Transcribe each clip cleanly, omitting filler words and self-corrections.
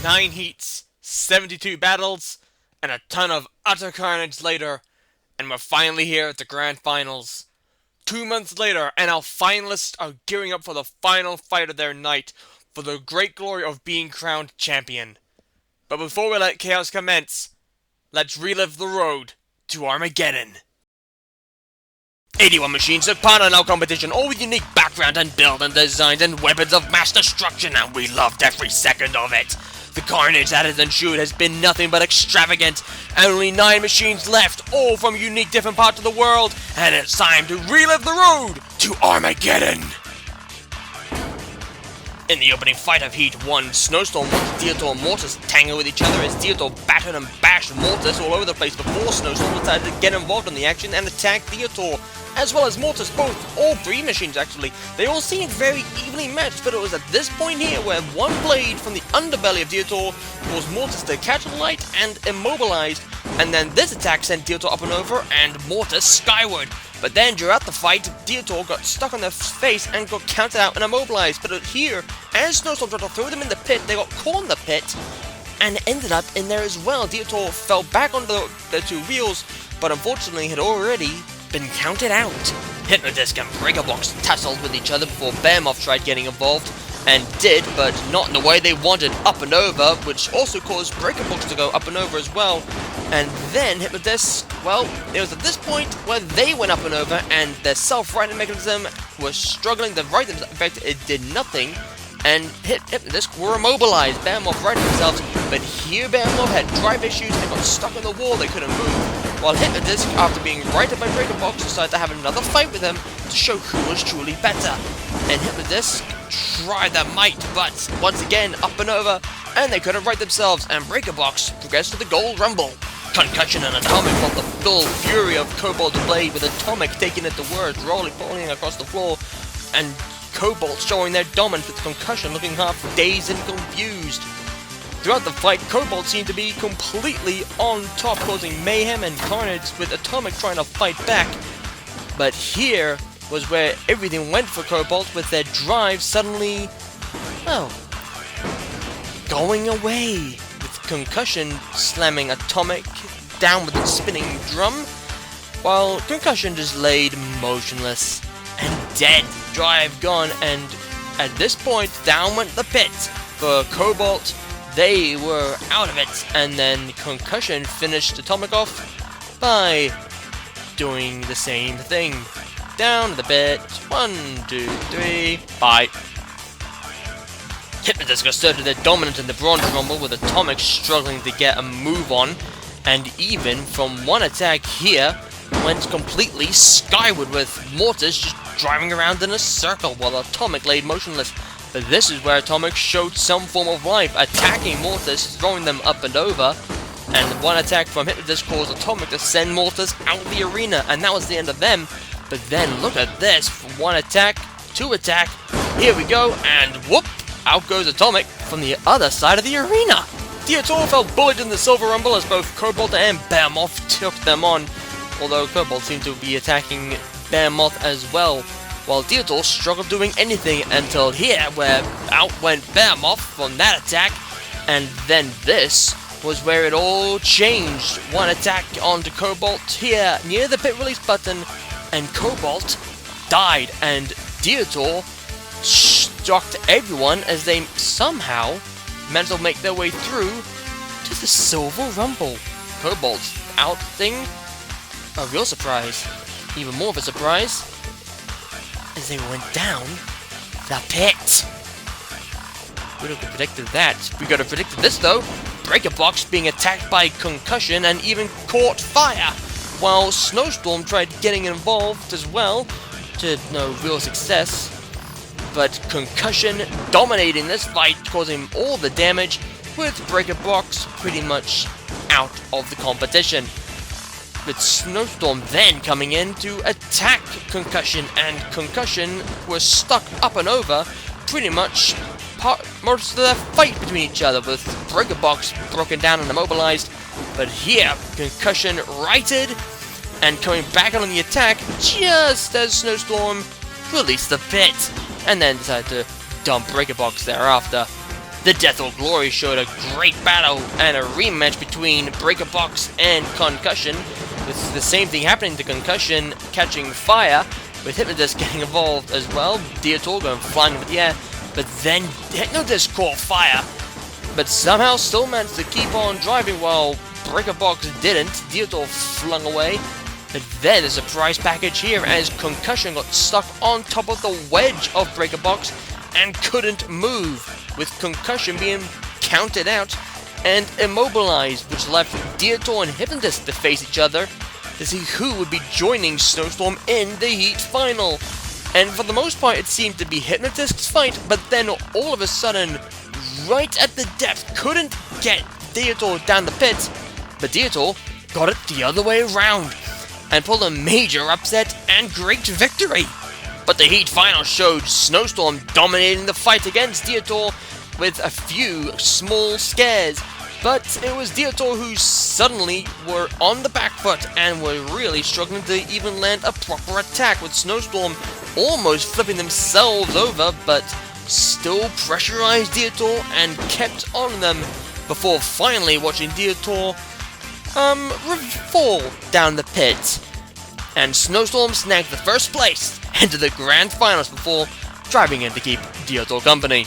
9 heats, 72 battles, and a ton of utter carnage later, and we're finally here at the grand finals. 2 months later, and our finalists are gearing up for the final fight of their night, for the great glory of being crowned champion. But before we let chaos commence, let's relive the road to Armageddon. 81 machines took part in our competition, all with unique background and build and designs and weapons of mass destruction, and we loved every second of it. The carnage that has ensued has been nothing but extravagant, and only 9 machines left, all from unique different parts of the world, and it's time to relive the road to Armageddon! In the opening fight of Heat 1, Snowstorm watched Diotor and Mortis tangle with each other as Diotor battered and bashed Mortis all over the place before Snowstorm decided to get involved in the action and attack Diotor, as well as Mortis, all 3 machines actually. They all seemed very evenly matched, but it was at this point here where one blade from the underbelly of Diotor caused Mortis to catch light and immobilized, and then this attack sent Diotor up and over and Mortis skyward. But then, throughout the fight, Diotor got stuck on their face and got counted out and immobilized. But here, as Snowstorm tried to throw them in the pit, they got caught in the pit and ended up in there as well. Diotor fell back onto the 2 wheels, but unfortunately had already been counted out. Hypnodisc and Breakerbox tussled with each other before Behemoth tried getting involved, and did, but not in the way they wanted, up and over, which also caused Breakerbox to go up and over as well. And then Hypnodisc, well, it was at this point where they went up and over, and their self-righting mechanism was struggling to right themselves. In fact, it did nothing, and Hypnodisc were immobilized. Behemoth righted themselves, but here Behemoth had drive issues and got stuck on the wall, they couldn't move. While Hypnodisc, after being righted by Breakerbox, decided to have another fight with them to show who was truly better. And Hypnodisc tried their might, but once again, up and over, and they couldn't right themselves, and Breakerbox progressed to the Gold Rumble. Concussion and Atomic felt the full fury of Cobalt's blade, with Atomic taking it to worst, falling across the floor, and Cobalt showing their dominance with Concussion looking half dazed and confused. Throughout the fight, Cobalt seemed to be completely on top, causing mayhem and carnage, with Atomic trying to fight back. But here was where everything went for Cobalt, with their drive suddenly, well, going away, with Concussion slamming Atomic down with its spinning drum, while Concussion just laid motionless and dead, drive gone, and at this point, down went the pit. For Cobalt, they were out of it, and then Concussion finished Atomic off by doing the same thing. Down to the pit, 1, 2, 3, bye. Hypnodisc asserted their dominance in the Bronze Rumble, with Atomic struggling to get a move on, and even from one attack here, went completely skyward, with Mortis just driving around in a circle while Atomic laid motionless. But this is where Atomic showed some form of life, attacking Mortis, throwing them up and over, and one attack from Hypnodisc caused Atomic to send Mortis out of the arena, and that was the end of them. But then look at this, from 1 attack, 2 attack, here we go, and whoop, out goes Atomic from the other side of the arena. Diotor fell bullied in the Silver Rumble as both Cobalt and Behemoth took them on, although Cobalt seemed to be attacking Behemoth as well, while Diotor struggled doing anything until here, where out went Behemoth from that attack, and then this was where it all changed. 1 attack onto Cobalt here, near the pit release button, and Cobalt died, and Diotor shocked everyone as they somehow managed to make their way through to the Silver Rumble. Cobalt's out thing, a real surprise. Even more of a surprise as they went down the pit. We could have predicted that. We could have predicted this though. Breakerbox being attacked by Concussion and even caught fire, while Snowstorm tried getting involved as well, to no real success. But Concussion dominating this fight, causing all the damage, with Breakerbox pretty much out of the competition. With Snowstorm then coming in to attack Concussion, and Concussion was stuck up and over pretty much most of the fight between each other, with Breakerbox broken down and immobilized. But here, Concussion righted and coming back on the attack just as Snowstorm released the pit, and then decided to dump Breakerbox thereafter. The Death or Glory showed a great battle and a rematch between Breaker Box and Concussion, with the same thing happening to Concussion catching fire, with Hypnodisc getting involved as well, Dietor going flying into the air, but then Hypnodisc caught fire, but somehow still managed to keep on driving while Breaker Box didn't. Dietor flung away, but then a surprise package here as Concussion got stuck on top of the wedge of Breaker Box and couldn't move, with Concussion being counted out and immobilized, which left Dietor and Hypnodisc to face each other to see who would be joining Snowstorm in the Heat final. And for the most part, it seemed to be Hypnodisc's fight, but then all of a sudden, right at the depth, couldn't get Dietor down the pit, but Dietor got it the other way around and pulled a major upset and great victory. But the Heat final showed Snowstorm dominating the fight against Dietor with a few small scares, but it was Dietor who suddenly were on the back foot and were really struggling to even land a proper attack, with Snowstorm almost flipping themselves over, but still pressurized Dietor and kept on them before finally watching Dietor fall down the pit. And Snowstorm snagged the first place into the grand finals before driving in to keep Dietor company.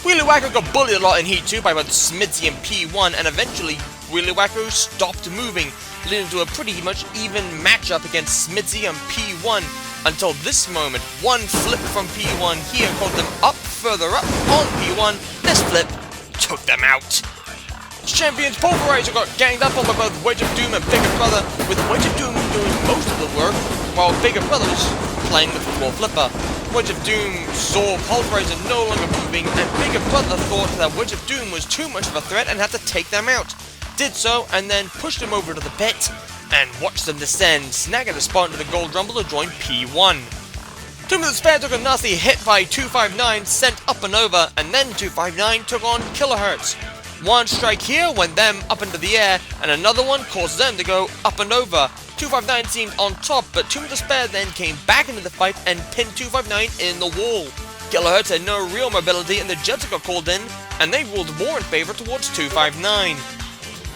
Wheelie Wacko got bullied a lot in Heat 2 by both Smidsy and P1, and eventually Wheelie Wacko stopped moving, leading to a pretty much even matchup against Smidsy and P1 until this moment. One flip from P1 here caught them up further up on P1. This flip took them out. Champions Pulverizer got ganged up on by both Wedge of Doom and Bigger Brother, with Wedge of Doom doing most of the work, while Bigger Brother was playing with the Dwarf Flipper. Wedge of Doom saw Pulverizer no longer moving, and Bigger Brother thought that Wedge of Doom was too much of a threat and had to take them out. Did so, and then pushed them over to the pit, and watched them descend, snagging a spot into the Gold Rumble to join P1. Tomb of the Spare took a nasty hit by 259, sent up and over, and then 259 took on Kilohertz. One strike here went them up into the air, and another one caused them to go up and over. 259 seemed on top, but Tomb of Despair then came back into the fight and pinned 259 in the wall. Kilohertz had no real mobility, and the Jets got called in, and they ruled more in favor towards 259.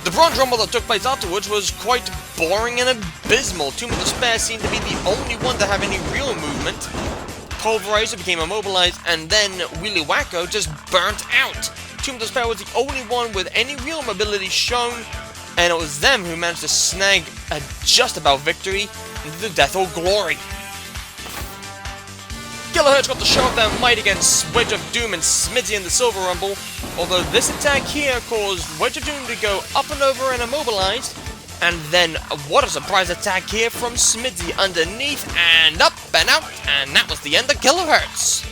The Bronze Rumble that took place afterwards was quite boring and abysmal. Tomb of Despair seemed to be the only one to have any real movement. Pulverizer became immobilized, and then Wheelie Wacko just burnt out. Tomb of Despair was the only one with any real mobility shown, and it was them who managed to snag a just about victory into the Death or Glory. Kilohertz got the show of their might against Wedge of Doom and Smidsy in the Silver Rumble, although this attack here caused Wedge of Doom to go up and over and immobilized, and then what a surprise attack here from Smidsy underneath and up and out, and that was the end of Kilohertz.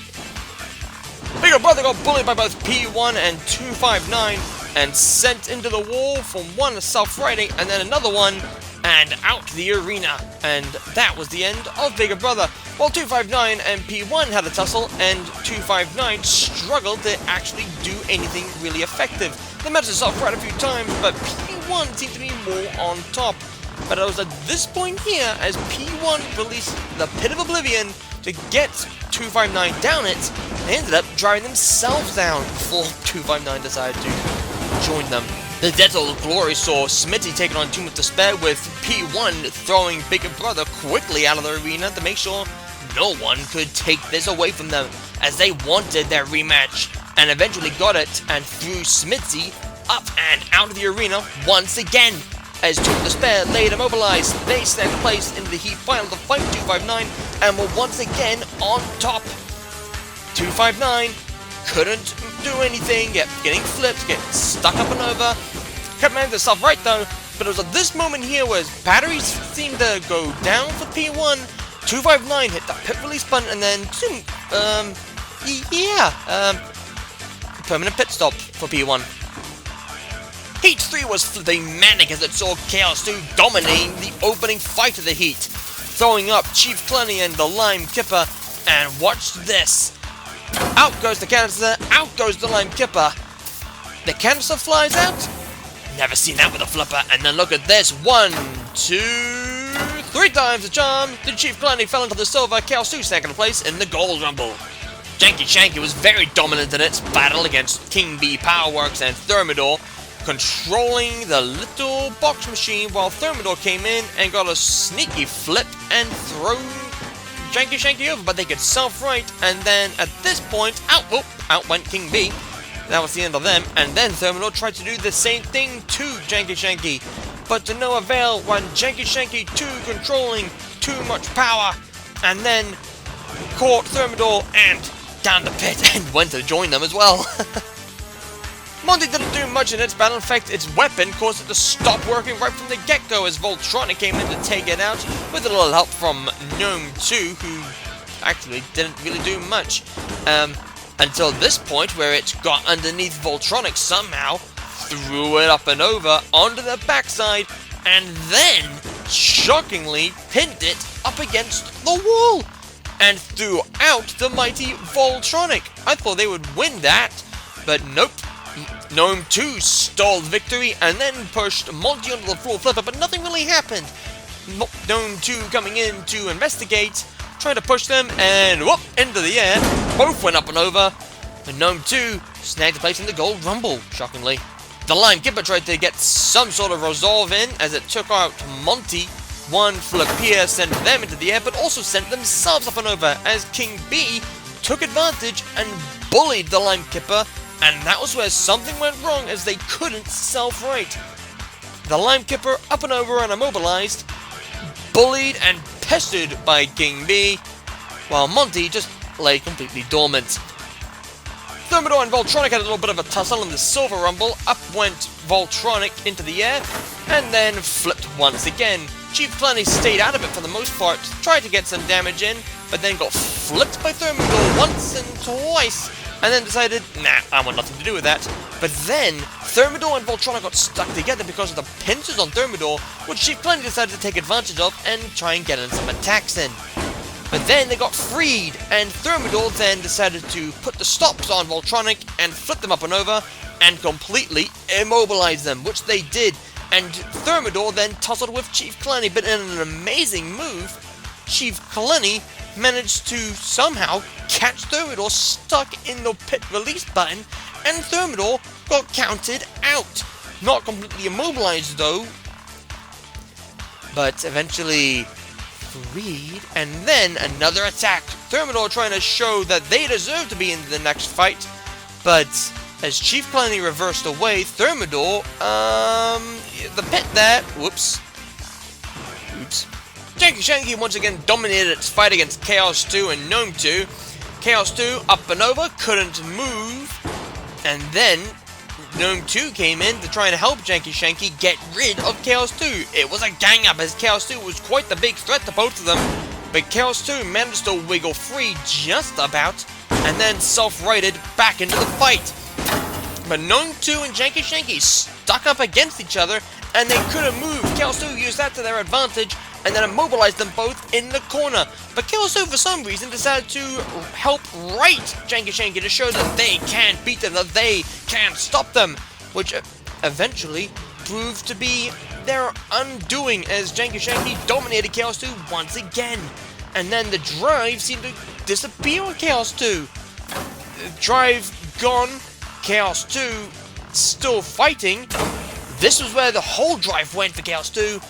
Bigger Brother got bullied by both P1 and 259 and sent into the wall from one self-righting and then another one and out the arena, and that was the end of Bigger Brother. While 259 and P1 had a tussle, and 259 struggled to actually do anything really effective. They managed to self-right a few times, but P1 seemed to be more on top. But it was at this point here, as P1 released the Pit of Oblivion to get 259 down it, they ended up driving themselves down before 259 decided to join them. The Death or Glory saw Smitty taking on Tomb of Despair, with P1 throwing Bigger Brother quickly out of the arena to make sure no one could take this away from them, as they wanted their rematch, and eventually got it, and threw Smitty up and out of the arena once again. As Tomb of Despair laid immobilized, they snagged a place into the Heat final to fight 259, and were once again on top. 259 couldn't do anything, kept getting flipped, getting stuck up and over. Kept managing to self-right though, but it was at this moment here where his batteries seemed to go down for P1. 259 hit that pit release button, and then permanent pit stop for P1. Heat 3 was flipping manic as it saw Chaos 2 dominating the opening fight of the Heat, throwing up Chief Clenny and the Lime Kipper, and watch this. Out goes the canister, out goes the Lime Kipper. The canister flies out. Never seen that with a flipper. And then look at this. 1, 2, 3 times the charm. The Chief Clenny fell into the silver. Chaos 2 second place in the Gold Rumble. Janky Shanky was very dominant in its battle against King Bee Powerworks and Thermidor, controlling the little box machine, while Thermidor came in and got a sneaky flip and throw Janky Shanky over, but they could self-right, and then at this point, out went King Bee. That was the end of them, and then Thermidor tried to do the same thing to Janky Shanky, but to no avail when Janky Shanky 2 controlling too much power, and then caught Thermidor and down the pit and went to join them as well. Monty didn't do much in its battle. In fact, its weapon caused it to stop working right from the get-go as Voltronic came in to take it out with a little help from Gnome 2, who actually didn't really do much. Until this point where it got underneath Voltronic somehow, threw it up and over onto the backside, and then, shockingly, pinned it up against the wall and threw out the mighty Voltronic. I thought they would win that, but nope. Gnome 2 stalled victory and then pushed Monty onto the floor flipper, but nothing really happened. Gnome 2 coming in to investigate, trying to push them, and whoop, into the air. Both went up and over, and Gnome 2 snagged a place in the Gold Rumble, shockingly. The Lime Kipper tried to get some sort of resolve in as it took out Monty. One flip here sent them into the air, but also sent themselves up and over as King Bee took advantage and bullied the Lime Kipper, and that was where something went wrong as they couldn't self-right. The Lime Kipper up and over and immobilized, bullied and pestered by King Bee, while Monty just lay completely dormant. Thermidor and Voltronic had a little bit of a tussle in the Silver Rumble. Up went Voltronic into the air, and then flipped once again. Chief Clanny stayed out of it for the most part, tried to get some damage in, but then got flipped by Thermidor once and twice, and then decided, nah, I want nothing to do with that. But then, Thermidor and Voltronic got stuck together because of the pincers on Thermidor, which Chief Clanny decided to take advantage of and try and get in some attacks in. But then they got freed, and Thermidor then decided to put the stops on Voltronic and flip them up and over, and completely immobilize them, which they did. And Thermidor then tussled with Chief Clanny, but in an amazing move, Chief Clanny managed to somehow catch Thermidor stuck in the pit release button, and Thermidor got counted out. Not completely immobilized though, but eventually freed, and then another attack. Thermidor trying to show that they deserve to be in the next fight, but as Chief Clanny reversed away, Thermidor, the pit there, oops. Janky Shanky once again dominated its fight against Chaos 2 and Gnome 2. Chaos 2 up and over, couldn't move, and then Gnome 2 came in to try and help Janky Shanky get rid of Chaos 2. It was a gang up as Chaos 2 was quite the big threat to both of them, but Chaos 2 managed to wiggle free just about, and then self-righted back into the fight. But Gnome 2 and Janky Shanky stuck up against each other, and they couldn't move. Chaos 2 used that to their advantage, and then immobilized them both in the corner. But Chaos 2 for some reason decided to help right Janky Shanky to show that they can't beat them, that they can't stop them, which eventually proved to be their undoing as Janky Shanky dominated Chaos 2 once again. And then the drive seemed to disappear on Chaos 2. Drive gone, Chaos 2 still fighting. This was where the whole drive went for Chaos 2,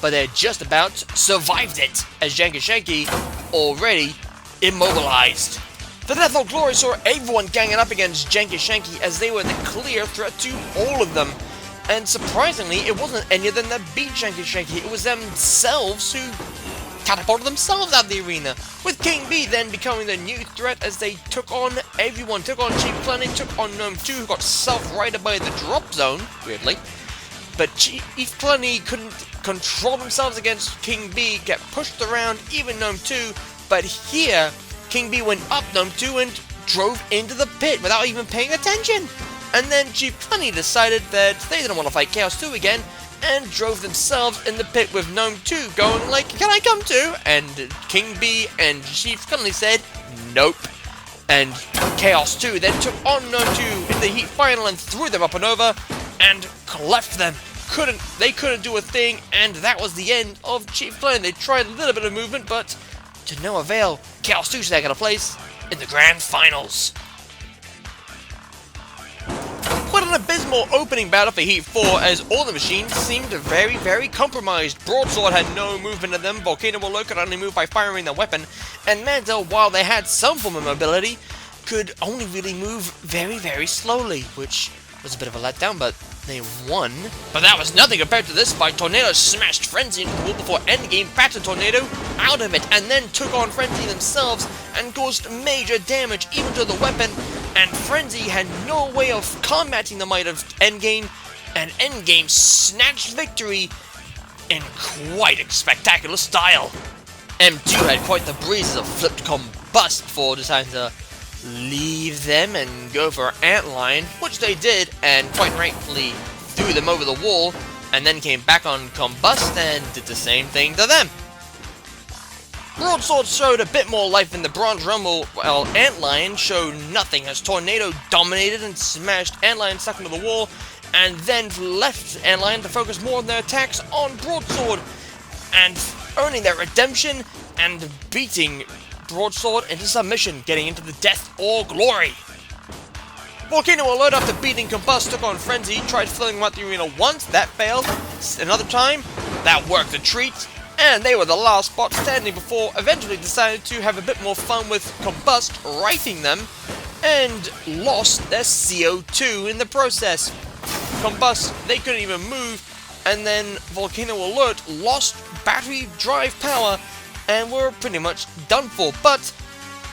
but they just about survived it, as Janky Shanky already immobilized. The Death of Glory saw everyone ganging up against Janky Shanky as they were the clear threat to all of them. And surprisingly, it wasn't any of them that beat Janky Shanky, it was themselves who catapulted themselves out of the arena, with King Bee then becoming the new threat as they took on everyone, took on Chief Clanny, took on Gnome 2, who got self-righted by the drop zone, weirdly. But Chief Clanny couldn't control themselves against King Bee, get pushed around, even Gnome 2, but here, King Bee went up Gnome 2 and drove into the pit without even paying attention. And then Chief Clanny decided that they didn't want to fight Chaos 2 again, and drove themselves in the pit with Gnome 2 going like, can I come too? And King Bee and Chief Clanny said, nope. And Chaos 2 then took on Gnome 2 in the Heat Final and threw them up and over, and left them. They couldn't do a thing, and that was the end of Chief Clanny. They tried a little bit of movement, but to no avail. Chaos 2 snagged a place, in the grand finals. Quite an abysmal opening battle for Heat 4 as all the machines seemed very, very compromised. Broadsword had no movement in them, Volcano Alert could only move by firing their weapon, and Manta, while they had some form of mobility, could only really move very, very slowly, which was a bit of a letdown, but they won. But that was nothing compared to this fight. Tornado smashed Frenzy into the wall before Endgame battered Tornado out of it, and then took on Frenzy themselves and caused major damage even to the weapon, and Frenzy had no way of combating the might of Endgame, and Endgame snatched victory in quite a spectacular style. M2 had quite the breeze as a flipped combust before deciding to leave them and go for Antlion, which they did, and quite rightfully threw them over the wall, and then came back on Combust and did the same thing to them. Broadsword showed a bit more life in the Bronze Rumble, while Antlion showed nothing as Tornado dominated and smashed Antlion stuck into the wall, and then left Antlion to focus more on their attacks on Broadsword, and earning their redemption and beating Broadsword into submission, getting into the death or glory. Volcano Alert, after beating Combust, took on Frenzy, tried filling him out the arena once, that failed. Another time, that worked a treat, and they were the last spot standing before eventually decided to have a bit more fun with Combust righting them, and lost their CO2 in the process. Combust, they couldn't even move, and then Volcano Alert lost battery drive power, and were pretty much done for, but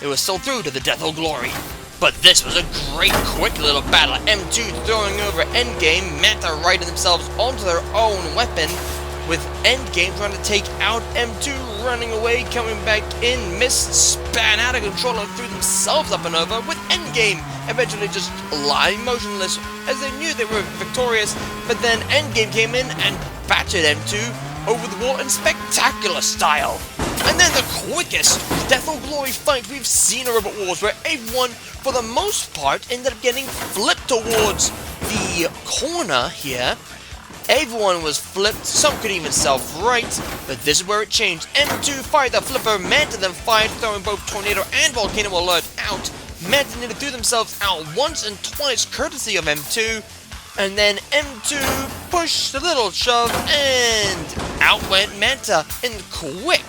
it was still through to the death or glory. But this was a great, quick little battle. M2 throwing over Endgame, Manta righting themselves onto their own weapon, with Endgame trying to take out M2, running away, coming back in, missed, span out of control and threw themselves up and over, with Endgame eventually just lying motionless as they knew they were victorious, but then Endgame came in and battered M2 over the wall in spectacular style. And then the quickest death or glory fight we've seen in Robot Wars, where everyone, for the most part, ended up getting flipped towards the corner here. Everyone was flipped, some could even self-right, but this is where it changed. M2 fired the flipper, Manta then fired, throwing both Tornado and Volcano Alert out. Manta nearly threw themselves out once and twice, courtesy of M2. And then M2 pushed a little shove, and out went Manta in quick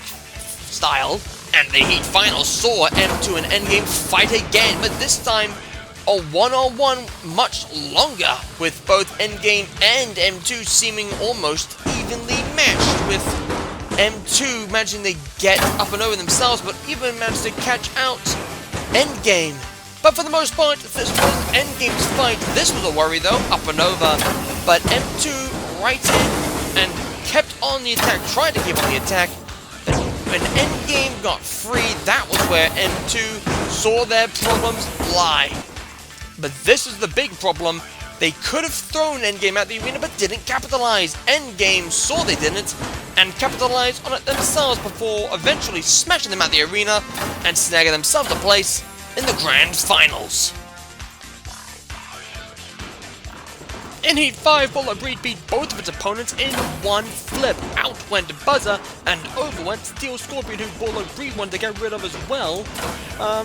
style. And the Heat final saw M2 and Endgame fight again, but this time a one-on-one much longer, with both Endgame and M2 seeming almost evenly matched, with M2 managing to get up and over themselves, but even managed to catch out Endgame. But for the most part, this was Endgame's fight. This was a worry though, up and over, but M2 righted and kept on the attack, tried to keep on the attack. When Endgame got free, that was where M2 saw their problems lie. But this is the big problem. They could have thrown Endgame out the arena, but didn't capitalize. Endgame saw they didn't, and capitalized on it themselves before eventually smashing them out the arena and snagging themselves a place in the grand finals. In Heat 5, Bolo Breed beat both of its opponents in one flip. Out went Buzzer, and over went Steel Scorpion, who Bolo Breed wanted to get rid of as well.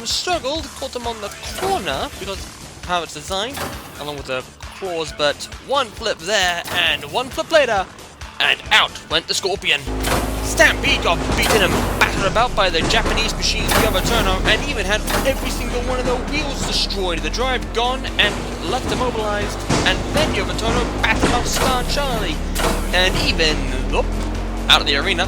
Struggled, caught him on the corner because of how it's designed, along with the claws, but one flip there, and one flip later, and out went the Scorpion. Stampede got beaten and battered about by the Japanese machine, the Overturner, and even had every single one of their wheels destroyed, the drive gone and left immobilized, and then the Overturner battered out Star Charlie, and even out of the arena,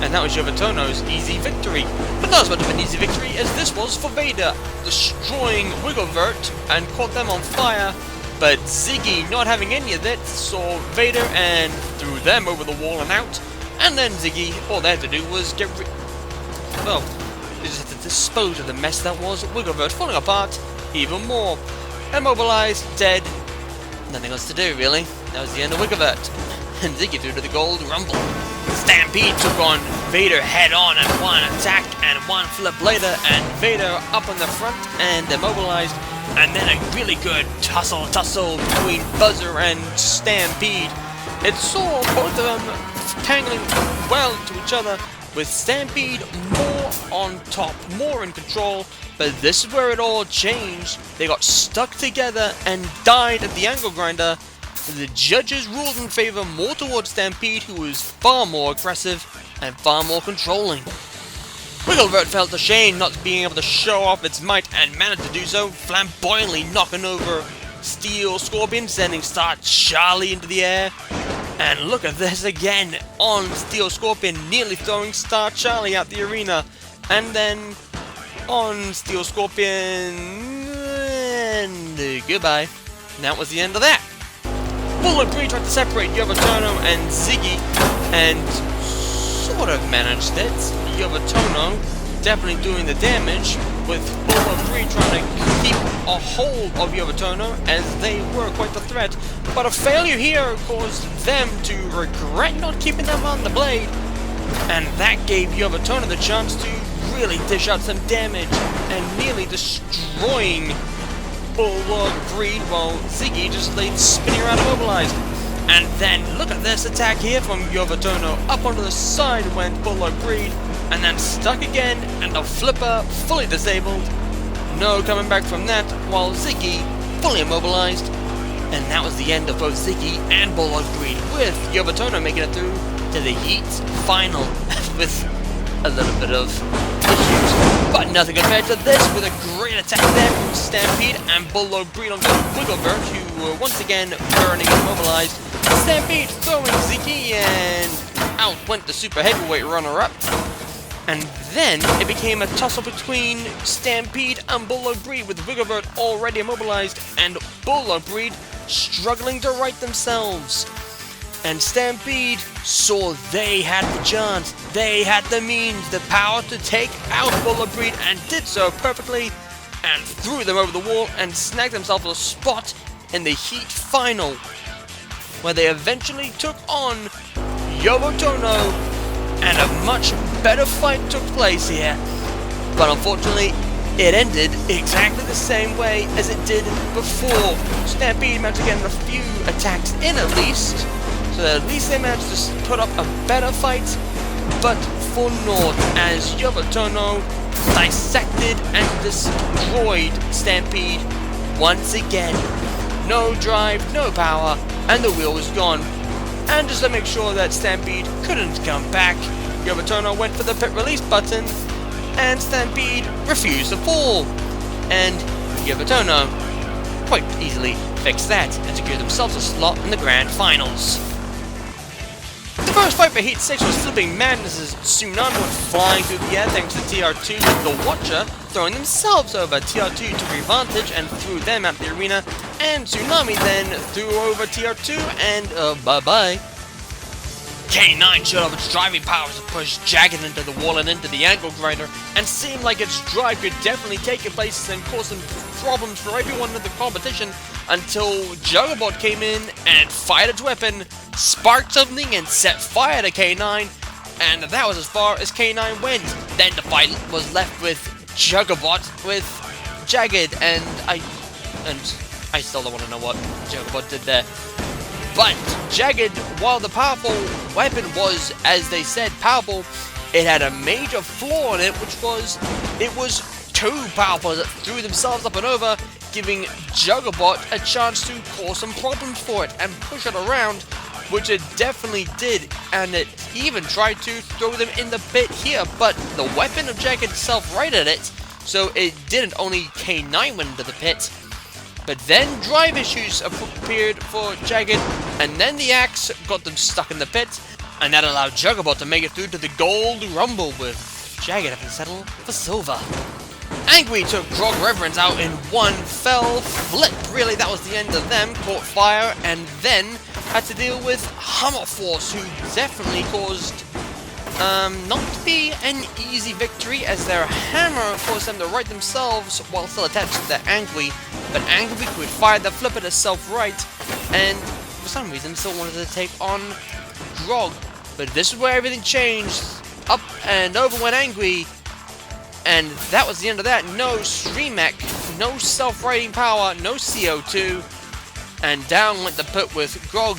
and that was Overturner's easy victory. But not as much of an easy victory as this was for Vader, destroying Wigglevirt and caught them on fire, but Ziggy, not having any of that, saw Vader and threw them over the wall and out. And then Ziggy, all they had to do was they just had to dispose of the mess that was Wigglevirt, falling apart even more. Immobilized, dead, nothing else to do really. That was the end of Wigglevirt. And Ziggy threw to the Gold Rumble. Stampede took on Vader head on and one attack and one flip later, and Vader up on the front and immobilized. And then a really good tussle between Buzzer and Stampede. It saw both of them tangling well into each other, with Stampede more on top, more in control, but this is where it all changed. They got stuck together and died at the angle grinder. The judges ruled in favor more towards Stampede, who was far more aggressive and far more controlling. Wigglebird felt ashamed not being able to show off its might and managed to do so, flamboyantly knocking over Steel Scorpion, sending Star Charlie into the air. And look at this again on Steel Scorpion, nearly throwing Star Charlie out the arena. And then on Steel Scorpion, and goodbye. And that was the end of that. Bullet Bree tried to separate Yovatono and Ziggy, and sort of managed it. Yovatono definitely doing the damage, with Bullet Bree trying to keep a hold of Yovatono, as they were quite the threat. But a failure here caused them to regret not keeping them on the blade, and that gave Yovatono the chance to really dish out some damage, and nearly destroying Bulldog Breed, while Ziggy just laid spinning around immobilized. And then look at this attack here from Yovatono. Up onto the side went Bulldog Breed, and then stuck again, and the flipper fully disabled. No coming back from that, while Ziggy fully immobilized. And that was the end of both Ziggy and Bulldog Breed, with Yovatono making it through to the Heat Final with a little bit of issues. But nothing compared to this, with a great attack there from Stampede and Bulldog Breed on Wigglebird, who were once again burning and immobilized. Stampede throwing Ziggy, and out went the super heavyweight runner-up. And then it became a tussle between Stampede and Bulldog Breed, with Wigglebird already immobilized and Bulldog Breed struggling to right themselves. And Stampede saw they had the chance, they had the means, the power to take out Bulldog Breed, and did so perfectly, and threw them over the wall and snagged themselves a spot in the Heat Final, where they eventually took on Yovatono, and a much better fight took place here. But unfortunately, it ended exactly the same way as it did before. Stampede managed to get a few attacks in at least, so at least they managed to put up a better fight, but for naught, as Yovatono dissected and destroyed Stampede once again. No drive, no power, and the wheel was gone. And just to make sure that Stampede couldn't come back, Yovatono went for the pit release button, and Stampede refused to fall. And Yovatono quite easily fixed that and secured themselves a slot in the grand finals. The first fight for Heat 6 was flipping madness as Tsunami went flying through the air thanks to TR2, with the Watcher throwing themselves over. TR2 took advantage and threw them out the arena, and Tsunami then threw over TR2 and bye-bye. K9 showed off its driving powers to push Jagged into the wall and into the angle grinder, and seemed like its drive could definitely take in places and cause some problems for everyone in the competition, until Juggerbot came in and fired its weapon, sparked something, and set fire to K9, and that was as far as K9 went. Then the fight was left with Juggerbot with Jagged, and I still don't want to know what Juggerbot did there. But Jagged, while the powerful weapon was, as they said, powerful, it had a major flaw in it, which was, it was too powerful as it threw themselves up and over, giving Juggerbot a chance to cause some problems for it and push it around, which it definitely did, and it even tried to throw them in the pit here, but the weapon of Jagged itself righted it, so it didn't. Only K9 went into the pit. But then drive issues appeared for Jagged, and then the axe got them stuck in the pit, and that allowed Juggerbot to make it through to the Gold Rumble, with Jagged having to settle for silver. Angry took Grog Reverence out in one fell flip. Really, that was the end of them. Caught fire, and then had to deal with Hammer Force, who definitely caused not to be an easy victory, as their hammer forced them to right themselves while still attached to their Angry. But Angry could fire the flipper to self-right, and for some reason still wanted to take on Grog. But this is where everything changed. Up and over went Angry, and that was the end of that. No Streamec, no self-righting power, no CO2, and down went the pit with Grog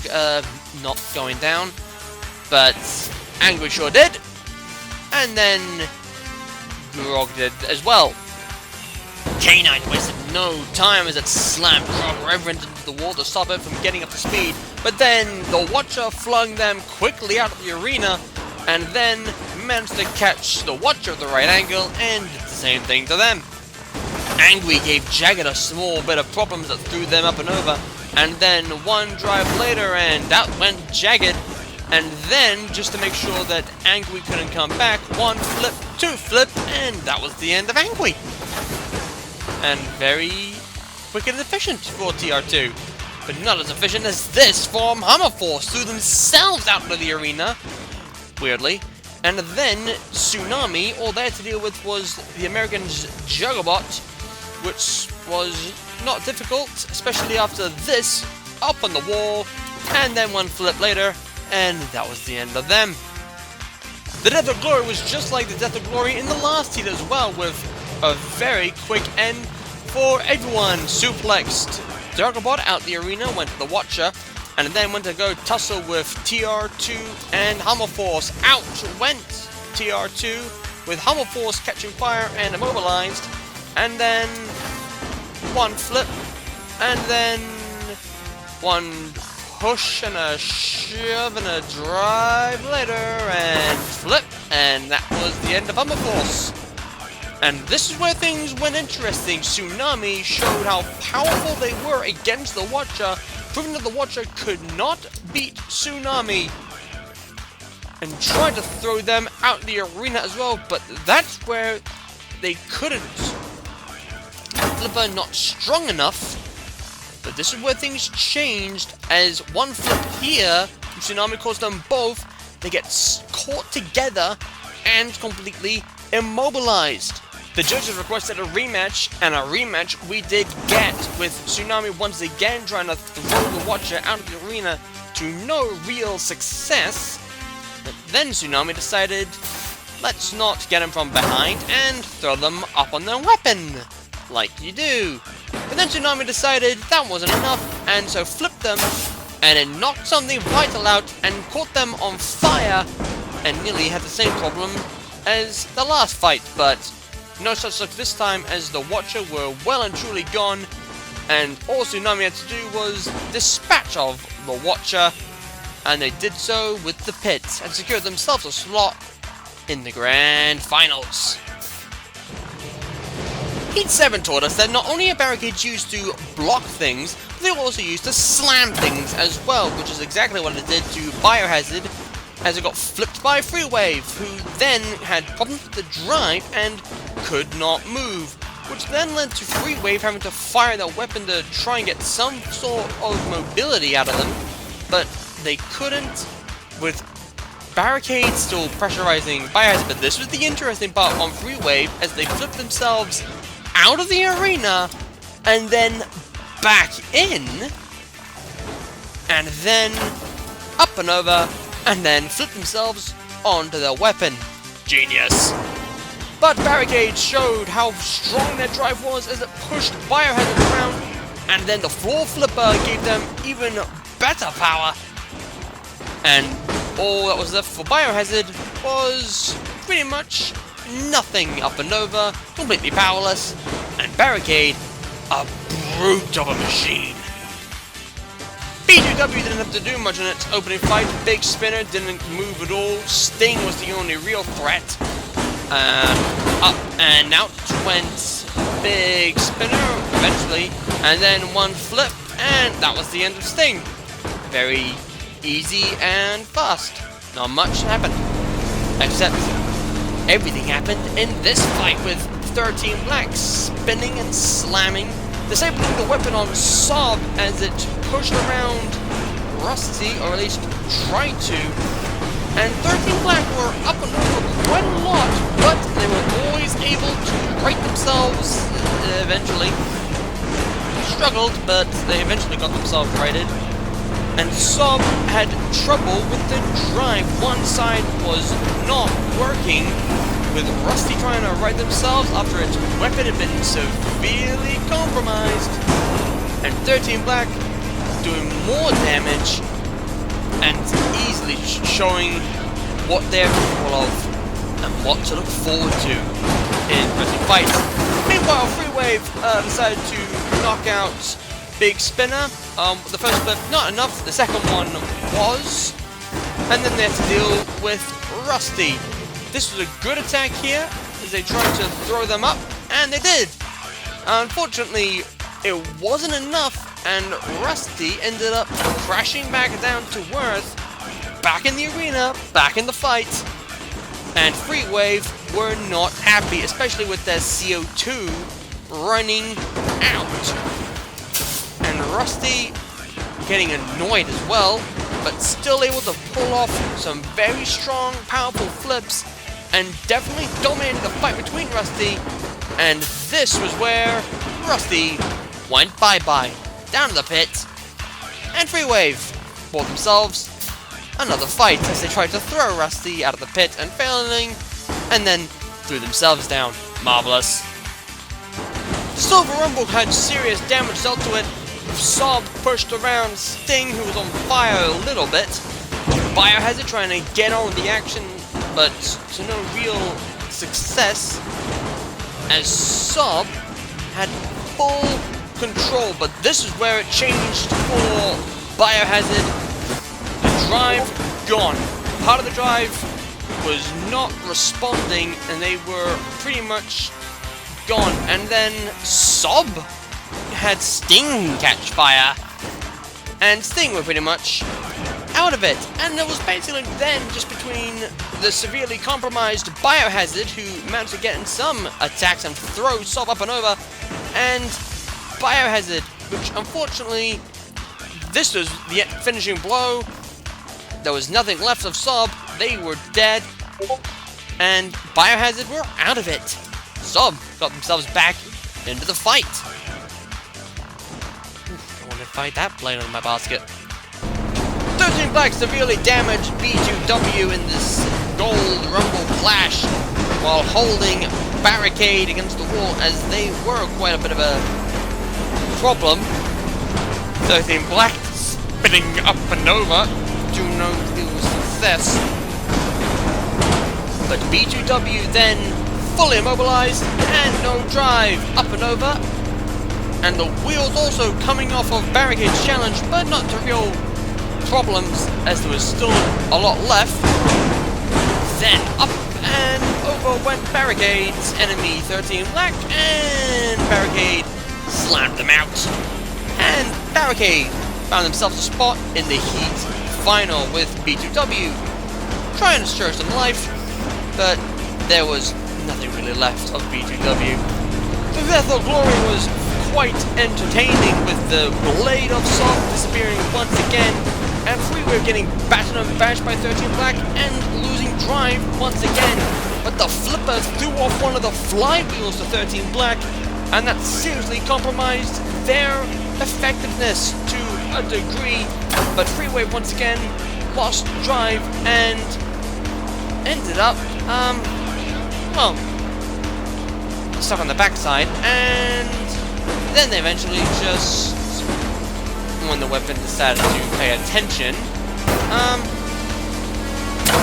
not going down, but Angry sure did. And then Grog did as well. K9 wasted no time as it slammed Grog Reverend into the wall to stop it from getting up to speed, but then the Watcher flung them quickly out of the arena, and then managed to catch the Watcher at the right angle and did the same thing to them. Angry gave Jagged a small bit of problems that threw them up and over, and then one drive later and out went Jagged, and then just to make sure that Angry couldn't come back, one flip, two flip, and that was the end of Angry. And very quick and efficient for TR2, but not as efficient as this from Hammer Force, threw themselves out of the arena, weirdly. And then Tsunami, all they had to deal with was the American's Juggerbot, which was not difficult, especially after this, up on the wall, and then one flip later, and that was the end of them. The Death of Glory was just like the Death of Glory in the last heat as well, with a very quick end for everyone. Suplexed Juggerbot out the arena, went to the Watcher, and then went to go tussle with TR2 and Hammer Force. Out went TR2 with Hammer Force catching fire and immobilized, and then one flip, and then one push and a shove and a drive later, and flip, and that was the end of Hammer Force. And this is where things went interesting. Tsunami showed how powerful they were against the Watcher, proving that the Watcher could not beat Tsunami, and tried to throw them out the arena as well, but that's where they couldn't. Flipper not strong enough, but this is where things changed, as one flip here from Tsunami caused them both to get caught together and completely immobilized. The judges requested a rematch, and a rematch we did get, with Tsunami once again trying to throw the Watcher out of the arena to no real success. But then Tsunami decided, let's not get him from behind and throw them up on their weapon, like you do. But then Tsunami decided that wasn't enough, and so flipped them, and it knocked something vital out and caught them on fire, and nearly had the same problem as the last fight, but no such luck this time, as the Watcher were well and truly gone, and all Tsunami had to do was dispatch of the Watcher, and they did so with the pit, and secured themselves a slot in the Grand Finals. Heat 7 taught us that not only are barricades used to block things, but they're also used to slam things as well, which is exactly what it did to Biohazard, as it got flipped by Freewave, who then had problems with the drive and could not move, which then led to Freewave having to fire their weapon to try and get some sort of mobility out of them, but they couldn't, with Barricade still pressurizing Biohazard. But this was the interesting part on Freewave, as they flipped themselves out of the arena, and then back in, and then up and over, and then flip themselves onto their weapon. Genius. But Barricade showed how strong their drive was as it pushed Biohazard around, and then the floor flipper gave them even better power. And all that was left for Biohazard was pretty much nothing. Up and over, completely powerless, and Barricade, a brute of a machine. B2W didn't have to do much in its opening fight. Big Spinner didn't move at all. Sting was the only real threat. Up and out went Big Spinner eventually, and then one flip, and that was the end of Sting. Very easy and fast. Not much happened, except everything happened in this fight, with 13 Black spinning and slamming, disabling the weapon on Sob as it pushed around Rusty, or at least tried to. And 13 Black were up and over quite a lot, but they were always able to right themselves eventually. Struggled, but they eventually got themselves righted. And Sob had trouble with the drive. One side was not working, with Rusty trying to right themselves after its weapon had been severely compromised. And 13 Black doing more damage and easily showing what they're capable of and what to look forward to interesting fight. Meanwhile, Freewave decided to knock out Big Spinner. The first flip, not enough. The second one was. And then they had to deal with Rusty. This was a good attack here, as they tried to throw them up, and they did. Unfortunately, it wasn't enough, and Rusty ended up crashing back down to Earth, back in the arena, back in the fight, and Freewave were not happy, especially with their CO2 running out. And Rusty getting annoyed as well, but still able to pull off some very strong, powerful flips, and definitely dominated the fight between Rusty, and this was where Rusty went bye-bye, down to the pit, and Freewave bought themselves another fight as they tried to throw Rusty out of the pit and failing, and then threw themselves down. Marvelous. Silver Rumble had serious damage dealt to it. Sob pushed around Sting, who was on fire a little bit. Biohazard trying to get on with the action, but to no real success, as Sob had full control. But this is where it changed for Biohazard. The drive gone. Part of the drive was not responding, and they were pretty much gone. And then Sob had Sting catch fire, and Sting were pretty much out of it. And it was basically then just between the severely compromised Biohazard, who managed to get in some attacks and throw Sob up and over, and Biohazard, which unfortunately, this was the finishing blow. There was nothing left of Sob. They were dead, and Biohazard were out of it. Sob got themselves back into the fight. I want to fight that plane on my basket. 13 Black severely damaged B2W in this Gold Rumble clash while holding Barricade against the wall, as they were quite a bit of a problem. 13 Black spinning up and over to no real success. But B2W then fully immobilized and no drive, up and over. And the wheels also coming off of Barricade's challenge, but not to real problems, as there was still a lot left. Then up and over went Barricade's enemy 13 Black, and Barricade slammed them out. And Barricade found themselves a spot in the Heat final with B2W, trying to stir some life, but there was nothing really left of B2W. The Death of Glory was quite entertaining, with the blade of Sob disappearing once again, and Freewave getting battered and bashed by 13 Black and losing drive once again. But the flipper threw off one of the flywheels to 13 Black, and that seriously compromised their effectiveness to a degree. But Freewave once again lost drive and ended up, well, stuck on the backside, and then they eventually just, when the weapon decided to pay attention,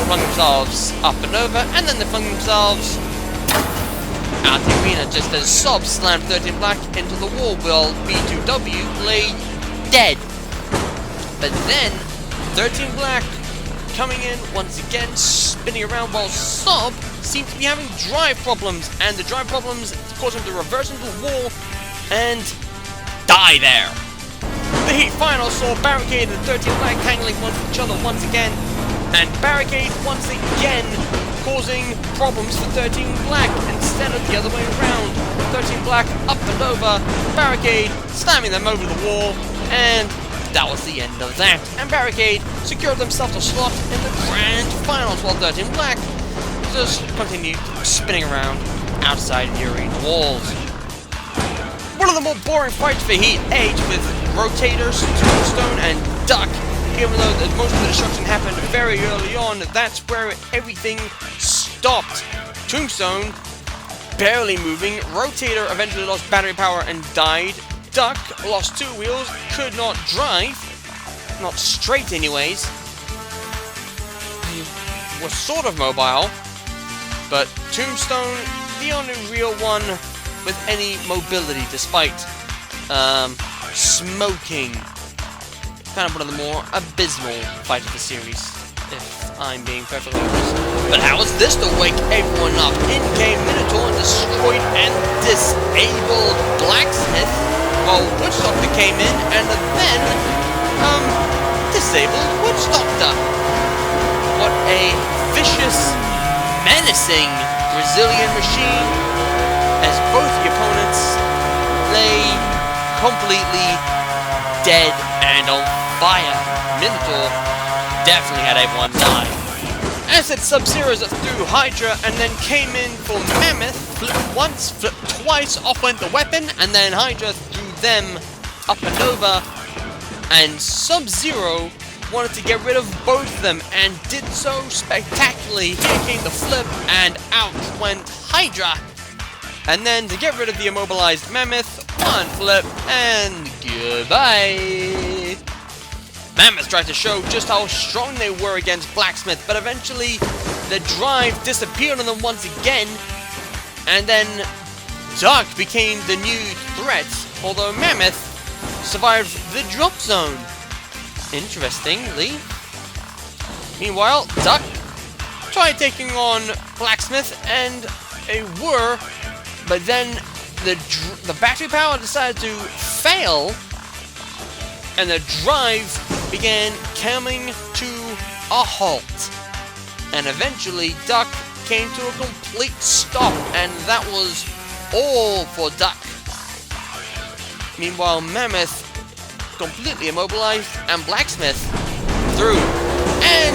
flung themselves up and over, and then they flung themselves out the arena just as Sob slammed 13 Black into the wall while B2W lay dead. But then 13 Black coming in once again, spinning around, while Sob seemed to be having drive problems, and the drive problems caused him to reverse into the wall and die there. The Heat final saw Barricade and 13 Black handling each other once again, and Barricade once again causing problems for 13 Black instead of the other way around. 13 Black up and over, Barricade slamming them over the wall, and that was the end of that. And Barricade secured themselves a slot in the grand finals, while 13 Black just continued spinning around outside the arena walls. One of the more boring fights for Heat 8, with Rotators, Tombstone, and Duck. Even though most of the destruction happened very early on, that's where everything stopped. Tombstone barely moving, Rotator eventually lost battery power and died. Duck lost 2 wheels, could not drive, not straight anyways. He was sort of mobile, but Tombstone the only real one with any mobility, despite smoking. Kind of one of the more abysmal fights of the series, if I'm being perfectly honest. But how was this to wake everyone up? In came Minotaur and destroyed and disabled Blacksmith, while Witch Doctor came in and then, disabled Witch Doctor. What a vicious, menacing Brazilian machine, as both the opponents lay completely dead and on fire. Minotaur definitely had everyone die. Acid Sub-Zero's through Hydra and then came in for Mammoth, flipped once, flipped twice, off went the weapon, and then Hydra threw them up and over, and Sub-Zero wanted to get rid of both of them and did so spectacularly. Here came the flip and out went Hydra. And then to get rid of the immobilized Mammoth, one flip and goodbye. Mammoth tried to show just how strong they were against Blacksmith, but eventually the drive disappeared on them once again, and then Duck became the new threat, although Mammoth survived the drop zone. Interestingly. Meanwhile, Duck tried taking on Blacksmith and a whir, but then the battery power decided to fail, and the drive began coming to a halt. And eventually, Duck came to a complete stop, and that was all for Duck. Meanwhile, Mammoth completely immobilized, and Blacksmith through, and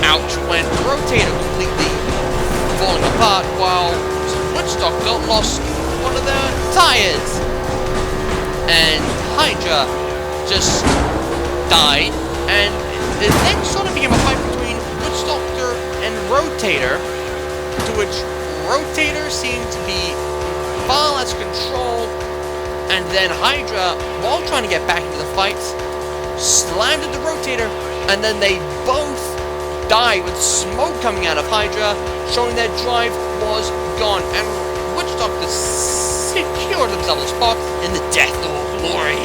out went Rotator, completely falling apart, while Witch Doctor lost one of their tires, and Hydra just died, and it then sort of became a fight between Witch Doctor and Rotator, to which Rotator seemed to be far less control. And then Hydra, while trying to get back into the fight, slammed into the Rotator, and then they both died with smoke coming out of Hydra, showing their drive was gone, and Witch Doctor secured themselves a spot in the Death or Glory.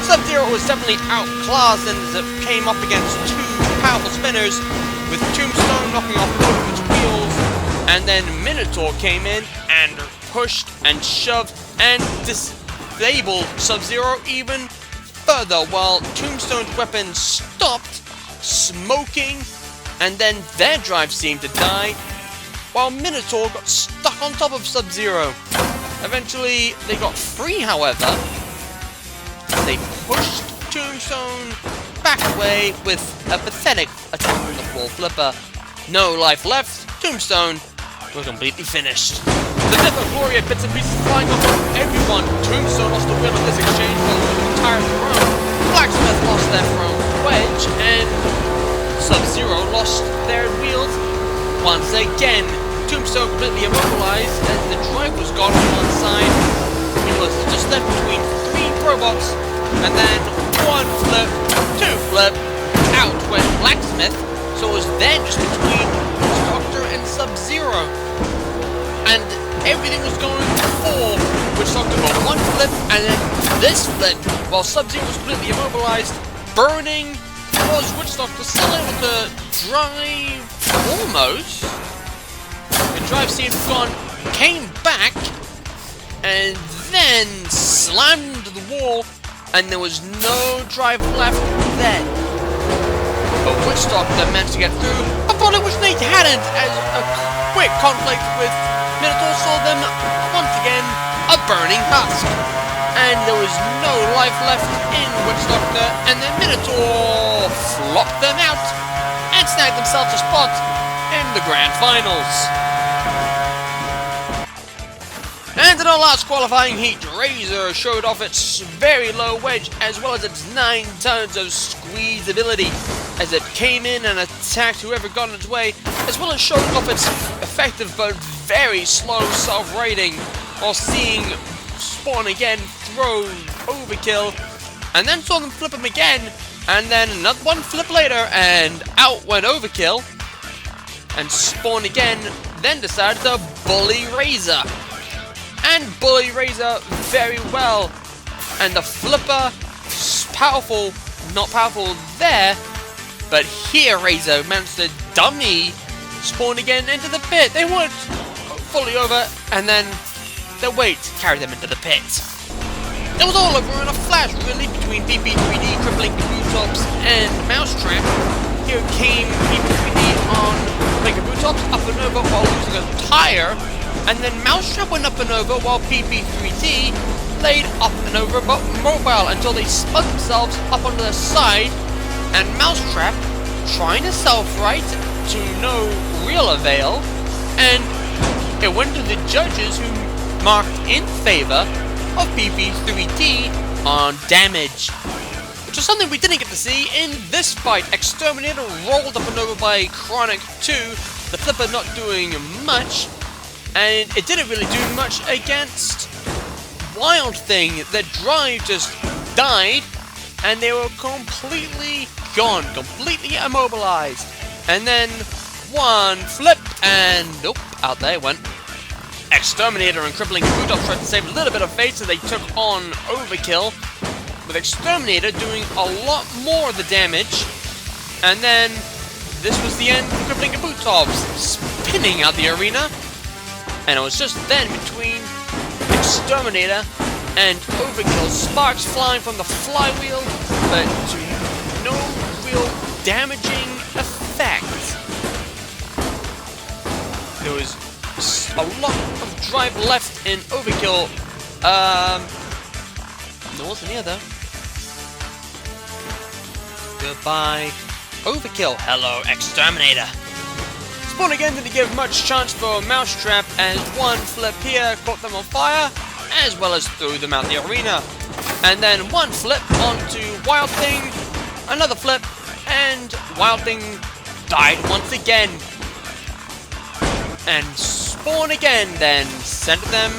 Sub-Zero was definitely outclassed and came up against two powerful spinners, with Tombstone knocking off both of its wheels, and then Minotaur came in and pushed and shoved and disabled Sub-Zero even further, while Tombstone's weapon stopped smoking, and then their drive seemed to die, while Minotaur got stuck on top of Sub-Zero. Eventually, they got free, however. They pushed Tombstone back away with a pathetic attack from the floor flipper. No life left, Tombstone was completely finished. The Death of Glory had bits and pieces flying off of everyone. Tombstone lost the wheel in this exchange for the entire throne. Blacksmith lost their throne wedge, and Sub-Zero lost their wheels once again. Tombstone completely immobilized as the drive was gone on one side. He was just left between three robots, and then one flip, two flip, out went Blacksmith, so it was then just between Doctor and Sub-Zero. And everything was going for Witch Doctor for one flip, and then this flip, while Sub-Zero was completely immobilized, burning, was Witch Doctor still able to drive almost. The drive seemed gone, came back, and then slammed into the wall, and there was no drive left then. But Witch Doctor managed to get through, upon which they hadn't, as a quick conflict with Minotaur saw them once again a burning husk. And there was no life left in Witch Doctor, and then Minotaur flopped them out and snagged themselves a spot in the grand finals. And in our last qualifying heat, Razer showed off its very low wedge as well as its 9 tons of squeeze ability as it came in and attacked whoever got in its way, as well as showing off its effective but very slow self-rating, while seeing Spawn again throw overkill, and then saw them flip him again, and then another one flip later, and out went overkill, and Spawn again then decided to bully Razer. And bully Razer very well. And the flipper, powerful, not powerful there, but here Razer managed to dummy spawn again into the pit. They weren't fully over, and then the weight carried them into the pit. It was all over in a flash, really, between PP3D, crippling the boot tops, and Mousetrap. Here came PP3D on crippling the boot tops, up and over while losing a tire, and then Mousetrap went up and over while PP3D laid up and over but mobile until they spun themselves up onto the side, and Mousetrap trying to self-right to no real avail, and it went to the judges who marked in favor of PP3D on damage, which is something we didn't get to see in this fight. Exterminator rolled up and over by Chronic 2, the flipper not doing much, and it didn't really do much against Wild Thing. The drive just died, and they were completely gone, completely immobilized. And then one flip, and nope, out they went. Exterminator and crippling boot tried to save a little bit of face, so they took on Overkill, with Exterminator doing a lot more of the damage. And then this was the end of crippling boot tops, spinning out the arena. And it was just then between Exterminator and Overkill, sparks flying from the flywheel, but to no real damaging effect. There was a lot of drive left in Overkill. There wasn't here though. Goodbye, Overkill. Hello, Exterminator. Spawn again didn't give much chance for Mousetrap, as one flip here caught them on fire, as well as threw them out the arena. And then one flip onto Wild Thing, another flip, and Wild Thing died once again. And Spawn again then sent them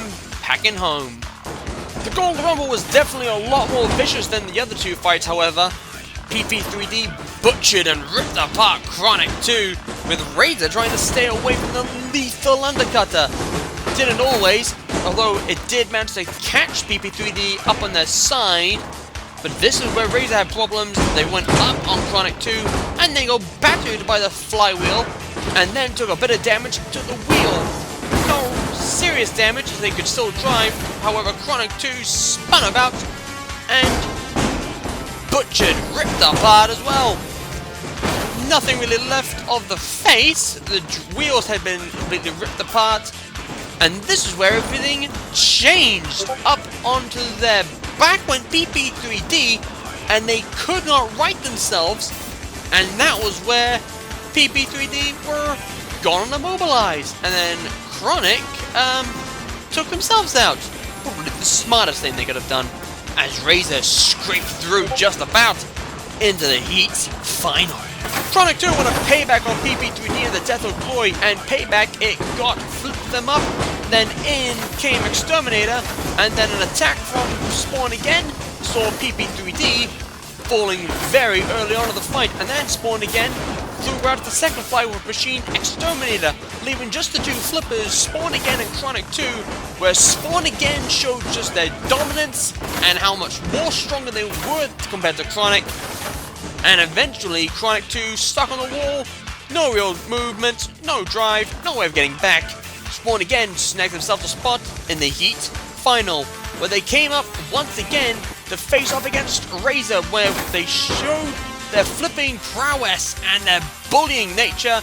packing home. The Gold Rumble was definitely a lot more vicious than the other two fights, however. PP3D butchered and ripped apart Chronic 2, with Razer trying to stay away from the lethal undercutter. Didn't always, although it did manage to catch PP3D up on their side. But this is where Razer had problems. They went up on Chronic 2, and they got battered by the flywheel, and then took a bit of damage to the wheel. No serious damage, as they could still drive. However, Chronic 2 spun about, and butchered, ripped apart as well. Nothing really left of the face. The wheels had been completely ripped apart. And this is where everything changed. Up onto their back went PP3D, and they could not right themselves. And that was where PP3D were gone and immobilized. And then Chronic took themselves out. Probably the smartest thing they could have done, as Razer scraped through just about into the Heat's final. Chronic 2 won a payback on PP3D in the Death of Glory, and payback it got, flipped them up, then in came Exterminator, and then an attack from Spawn again saw PP3D falling very early on in the fight, and then Spawn again threw out the second flywheel machine, Exterminator, leaving just the two flippers, Spawn again and Chronic 2, where Spawn again showed just their dominance and how much more stronger they were compared to Chronic. And eventually, Chronic 2 stuck on the wall, no real movement, no drive, no way of getting back. Spawn again snagged themselves a spot in the Heat final, where they came up once again to face off against Razer, where they showed their flipping prowess and their bullying nature,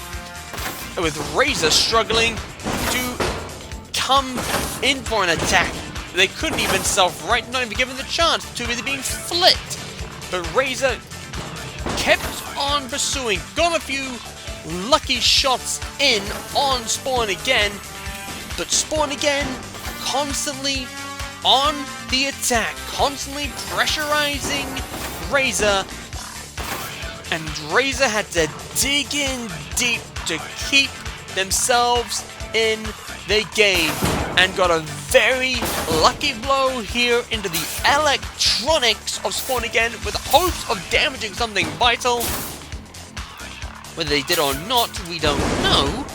with Razer struggling to come in for an attack. They couldn't even self-right, not even given the chance, too busy being flipped. But Razer kept on pursuing, got a few lucky shots in on Spawn again, but Spawn again constantly on the attack, constantly pressurizing Razer, and Razer had to dig in deep to keep themselves in the game, and got a very lucky blow here into the electronics of Spawn again, with hopes of damaging something vital. Whether they did or not, we don't know.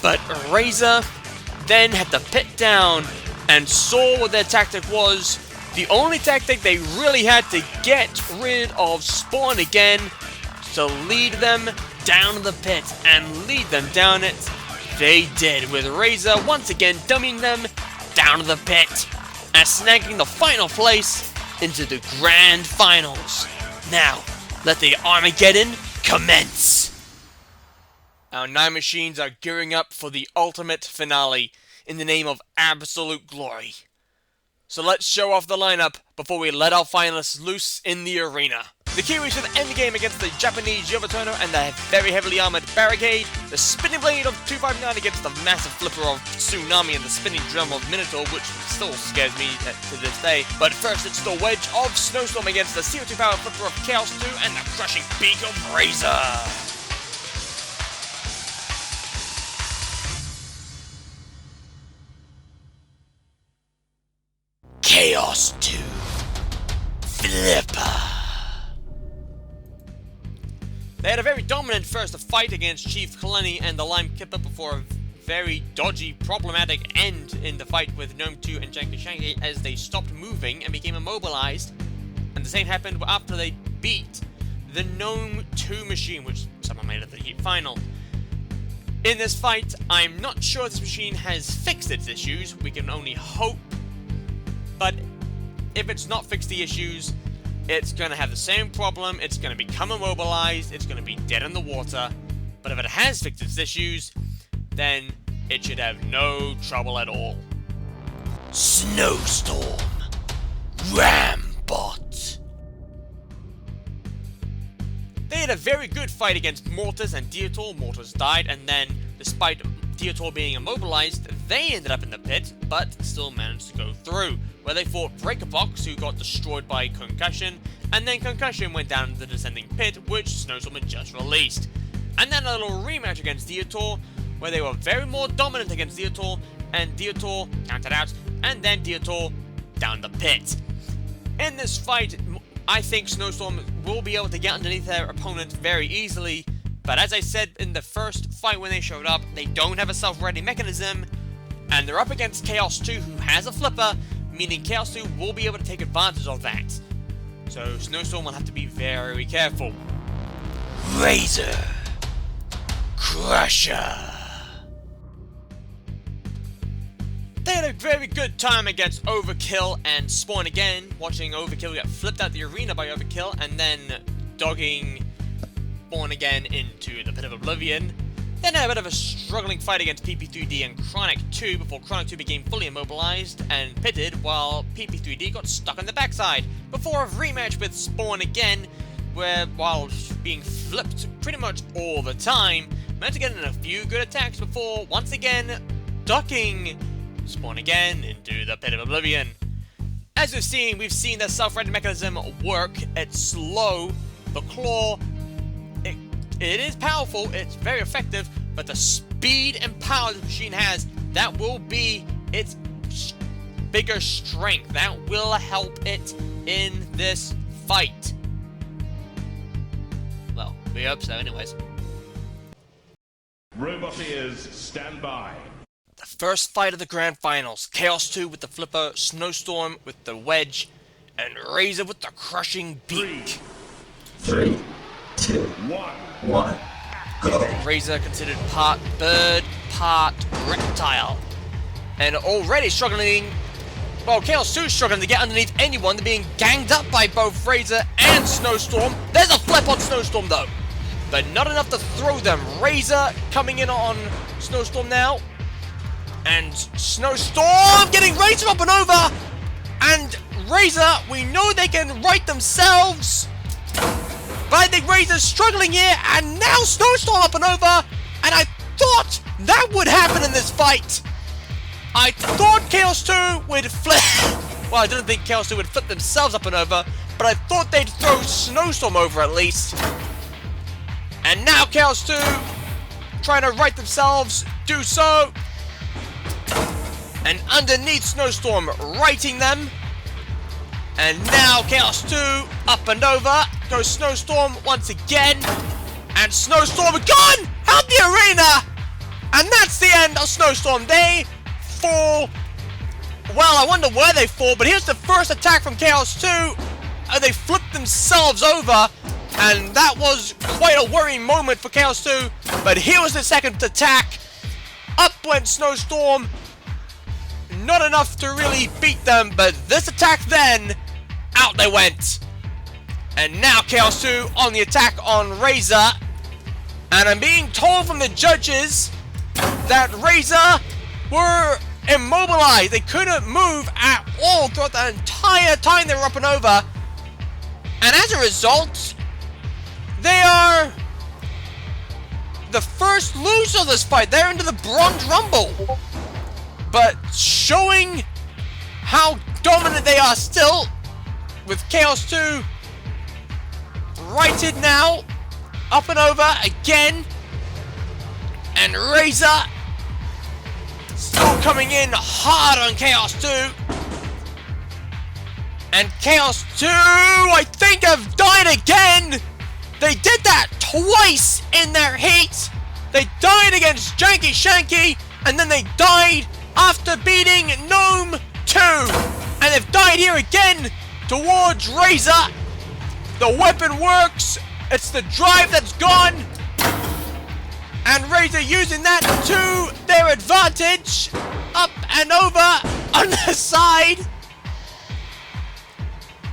But Razer then had to pit down and saw what their tactic was. The only tactic they really had to get rid of Spawn again, to lead them down to the pit and lead them down it. They did, with Razer once again dummying them down to the pit and snagging the final place into the grand finals. Now, let the Armageddon commence! Our 9 machines are gearing up for the ultimate finale in the name of absolute glory. So let's show off the lineup before we let our finalists loose in the arena. The Kiwis will end the game against the Japanese Yovatono and the very heavily armoured Barricade, the spinning blade of 259 against the massive flipper of Tsunami and the spinning drum of Minotaur, which still scares me to this day. But first it's the wedge of Snowstorm against the CO2 power flipper of Chaos 2 and the crushing beak of Razer. Chaos 2 Flipper. They had a very dominant first fight against Chief Kaleni and the Lime Kipper before a very dodgy, problematic end in the fight with Gnome 2 and Janky Shanky as they stopped moving and became immobilized. And the same happened after they beat the Gnome 2 machine, which somehow made it to the heat final. In this fight, I'm not sure this machine has fixed its issues. We can only hope. But if it's not fixed the issues, it's going to have the same problem, it's going to become immobilized, it's going to be dead in the water. But if it has fixed its issues, then it should have no trouble at all. Snowstorm Rambot. They had a very good fight against Mortis and Dietor. Mortis died, and then, despite Dietor being immobilized, they ended up in the pit, but still managed to go through, where they fought Breakerbox, who got destroyed by Concussion, and then Concussion went down into the descending pit, which Snowstorm had just released. And then a little rematch against Dietor, where they were very more dominant against Dietor, and Dietor counted out, and then Dietor down the pit. In this fight, I think Snowstorm will be able to get underneath their opponent very easily, but as I said in the first fight when they showed up, they don't have a self-ready mechanism, and they're up against Chaos 2, who has a flipper, meaning Chaos 2 will be able to take advantage of that. So Snowstorm will have to be very careful. Razer Crusher. They had a very good time against Overkill and Spawn again, watching Overkill get flipped out the arena by Overkill, and then dogging Spawn again into the Pit of Oblivion. Then had a bit of a struggling fight against PP3D and Chronic 2 before Chronic 2 became fully immobilized and pitted while PP3D got stuck on the backside, before a rematch with Spawn again, where while being flipped pretty much all the time, managed to get in a few good attacks before once again ducking Spawn again into the Pit of Oblivion. As we've seen the self-ready mechanism work. It's slow, the claw, it is powerful, it's very effective, but the speed and power the machine has, that will be its bigger strength. That will help it in this fight. Well, we hope so anyways. Roboteers, stand by. The first fight of the grand finals. Chaos 2 with the flipper, Snowstorm with the wedge, and Razer with the crushing beak. 3, 2, 1, go. Razer considered part bird, part reptile. And already struggling, well, Chaos 2 is struggling to get underneath anyone. They're being ganged up by both Razer and Snowstorm. There's a flip on Snowstorm though, but not enough to throw them. Razer coming in on Snowstorm now. And Snowstorm getting Razer up and over. And Razer, we know they can right themselves. But I think Razer's struggling here, and now Snowstorm up and over, and I thought that would happen in this fight. I thought Chaos 2 would flip, well, I didn't think Chaos 2 would flip themselves up and over, but I thought they'd throw Snowstorm over at least. And now Chaos 2, trying to right themselves, do so. And underneath Snowstorm, righting them. And now Chaos 2, up and over, goes Snowstorm once again. And Snowstorm gone out the arena! And that's the end of Snowstorm. They fall. Well, I wonder where they fall, but here's the first attack from Chaos 2. They flipped themselves over, and that was quite a worrying moment for Chaos 2. But here was the second attack. Up went Snowstorm. Not enough to really beat them, but this attack then, out they went. And now Chaos 2 on the attack on Razer. And I'm being told from the judges that Razer were immobilized. They couldn't move at all throughout the entire time they were up and over. And as a result, they are the first loser of this fight. They're into the Bronze Rumble. But showing how dominant they are still, with Chaos 2 righted now, up and over again. And Razer still coming in hard on Chaos 2. And Chaos 2, I think, have died again. They did that twice in their heat. They died against Janky Shanky, and then they died after beating Gnome 2. And they've died here again towards Razer. The weapon works. It's the drive that's gone. And Razer using that to their advantage. Up and over on the side.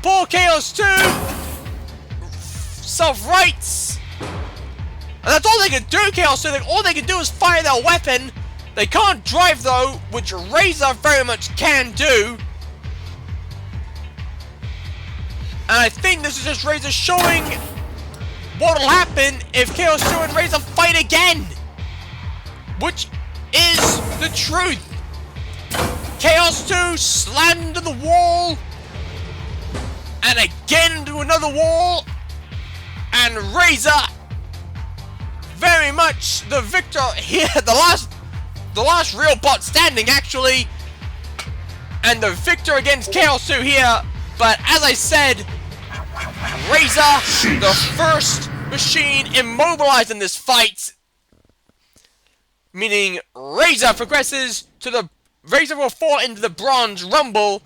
Poor Chaos 2. Self-rights. And that's all they can do, Chaos 2. All they can do is fire their weapon. They can't drive though, which Razer very much can do. And I think this is just Razer showing what'll happen if Chaos 2 and Razer fight again. Which is the truth. Chaos 2 slammed into the wall. And again into another wall. And Razer very much the victor here. The last real bot standing, actually. And the victor against Chaos 2 here. But as I said, Razer, the first machine immobilized in this fight. Meaning Razer progresses to the... Razer will fall into the Bronze Rumble.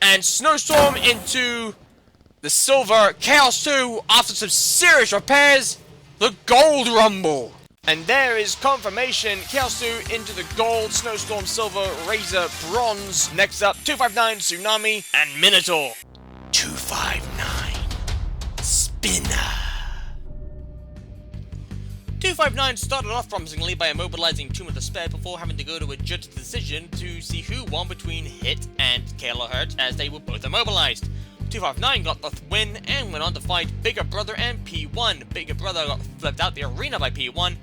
And Snowstorm into the Silver. Chaos 2, after some serious repairs, the Gold Rumble. And there is confirmation. Chaos 2 into the Gold, Snowstorm Silver, Razer Bronze. Next up, 259 Tsunami and Minotaur. 259 Spinner. 259 started off promisingly by immobilizing Tomb of Despair before having to go to a judge's decision to see who won between Hit and Kilohertz, as they were both immobilized. 259 got the win and went on to fight Bigger Brother and P1. Bigger Brother got flipped out the arena by P1,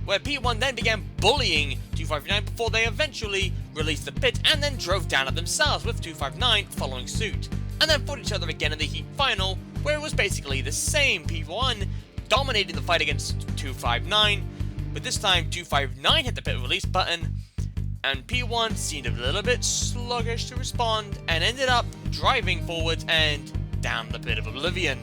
where P1 then began bullying 259 before they eventually released the pit and then drove down at themselves, with 259 following suit. And then fought each other again in the Heat Final, where it was basically the same. P1 dominating the fight against 259, but this time 259 hit the pit release button, and P1 seemed a little bit sluggish to respond, and ended up driving forwards and down the pit of oblivion.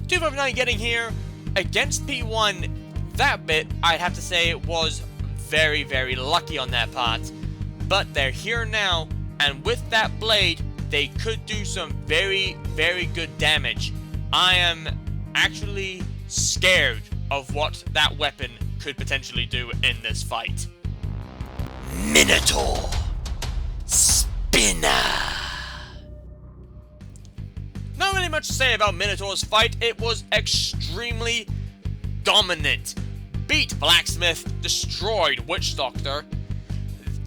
259 getting here against P1, that bit, I'd have to say, was very, very lucky on their part. But they're here now, and with that blade, they could do some very, very good damage. I am actually scared of what that weapon could potentially do in this fight. Minotaur Spinner. Not really much to say about Minotaur's fight. It was extremely dominant. Beat Blacksmith, destroyed Witch Doctor,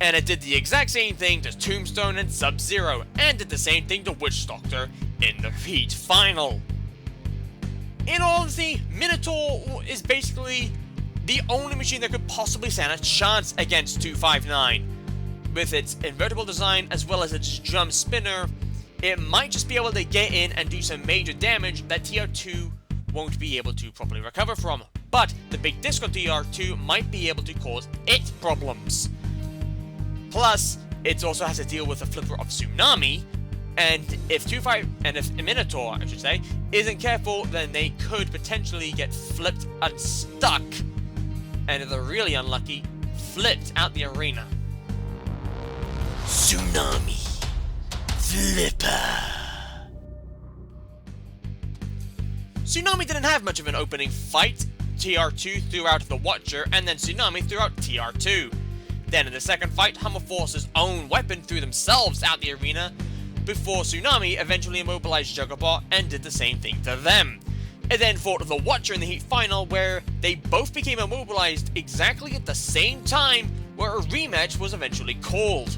and it did the exact same thing to Tombstone and Sub-Zero, and did the same thing to Witch Doctor in the Heat Final. In all honesty, Minotaur is basically the only machine that could possibly stand a chance against 259. With its invertible design as well as its drum spinner, it might just be able to get in and do some major damage that TR2 won't be able to properly recover from. But the big disc on TR2 might be able to cause it problems. Plus, it also has to deal with the flipper of Tsunami, and if Minotaur, I should say, isn't careful, then they could potentially get flipped unstuck. and if they're really unlucky, flipped out the arena. Tsunami Flipper. Tsunami didn't have much of an opening fight. TR2 threw out the Watcher, and then Tsunami threw out TR2. Then in the second fight, Hummer Force's own weapon threw themselves out the arena, before Tsunami eventually immobilized Juggerbot and did the same thing to them. It then fought the Watcher in the Heat Final, where they both became immobilized exactly at the same time, where a rematch was eventually called.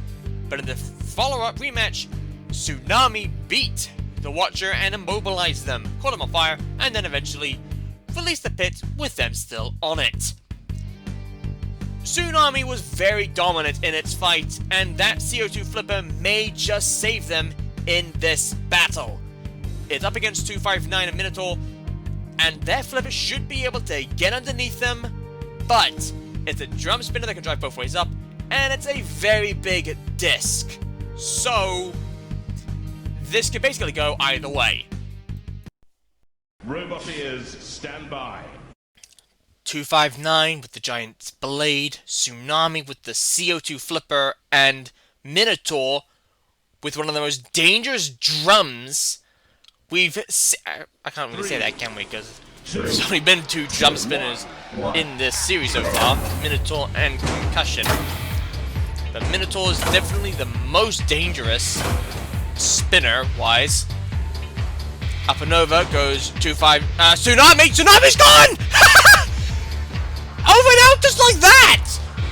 But in the follow-up rematch, Tsunami beat the Watcher and immobilized them, caught them on fire, and then eventually released the pit with them still on it. Tsunami was very dominant in its fight, and that CO2 flipper may just save them in this battle. It's up against 259 and Minotaur, and their flipper should be able to get underneath them, but it's a drum spinner that can drive both ways up, and it's a very big disc. So this could basically go either way. Robot ears, stand by. 259 with the giant blade, Tsunami with the CO2 flipper, and Minotaur with one of the most dangerous drums we've I can't really say that, can we? Because there's only been 2 drum spinners in this series so far, Minotaur and Concussion. But Minotaur is definitely the most dangerous spinner-wise. Up and over goes 2-5. Tsunami! Tsunami's gone! Over and out just like that!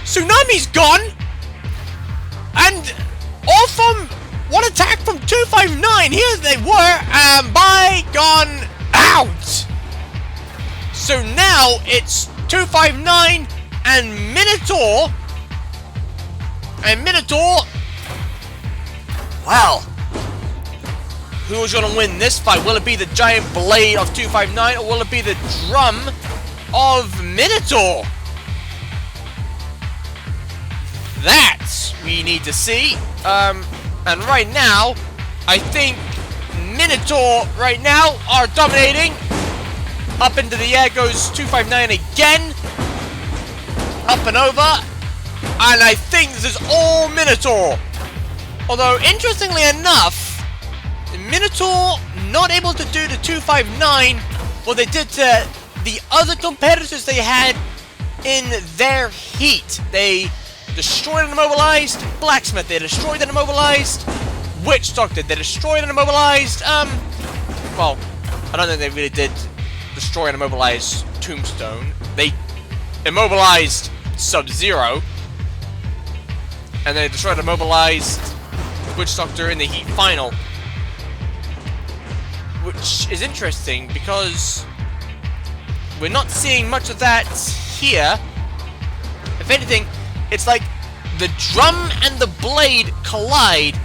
Tsunami's gone! And all from one attack from 259. Here they were, gone out! So now it's 259 and Minotaur. And Minotaur, well, who's going to win this fight? Will it be the giant blade of 259 or will it be the drum of Minotaur? That we need to see. And right now, I think Minotaur right now are dominating. Up into the air goes 259 again. Up and over. And I think this is all Minotaur. Although, interestingly enough, Minotaur not able to do the 259 what they did to the other competitors they had in their heat. They destroyed and immobilized Blacksmith, they destroyed and immobilized Witch Doctor, they destroyed and immobilized, well, I don't think they really did destroy and immobilize Tombstone. They immobilized Sub-Zero, and they destroyed and immobilized Witch Doctor in the Heat Final. Which is interesting because we're not seeing much of that here. If anything, it's like the drum and the blade collide,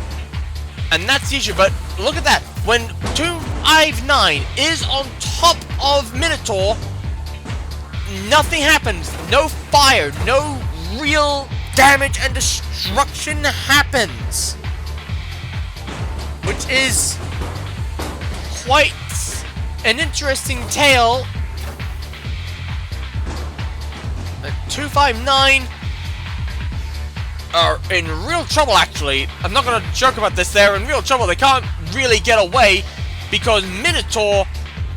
and that's the issue. But look at that. When 259 is on top of Minotaur, nothing happens. No fire, no real damage and destruction happens. Which is quite an interesting tale. 259 are in real trouble, actually. I'm not going to joke about this. They're in real trouble. They can't really get away because Minotaur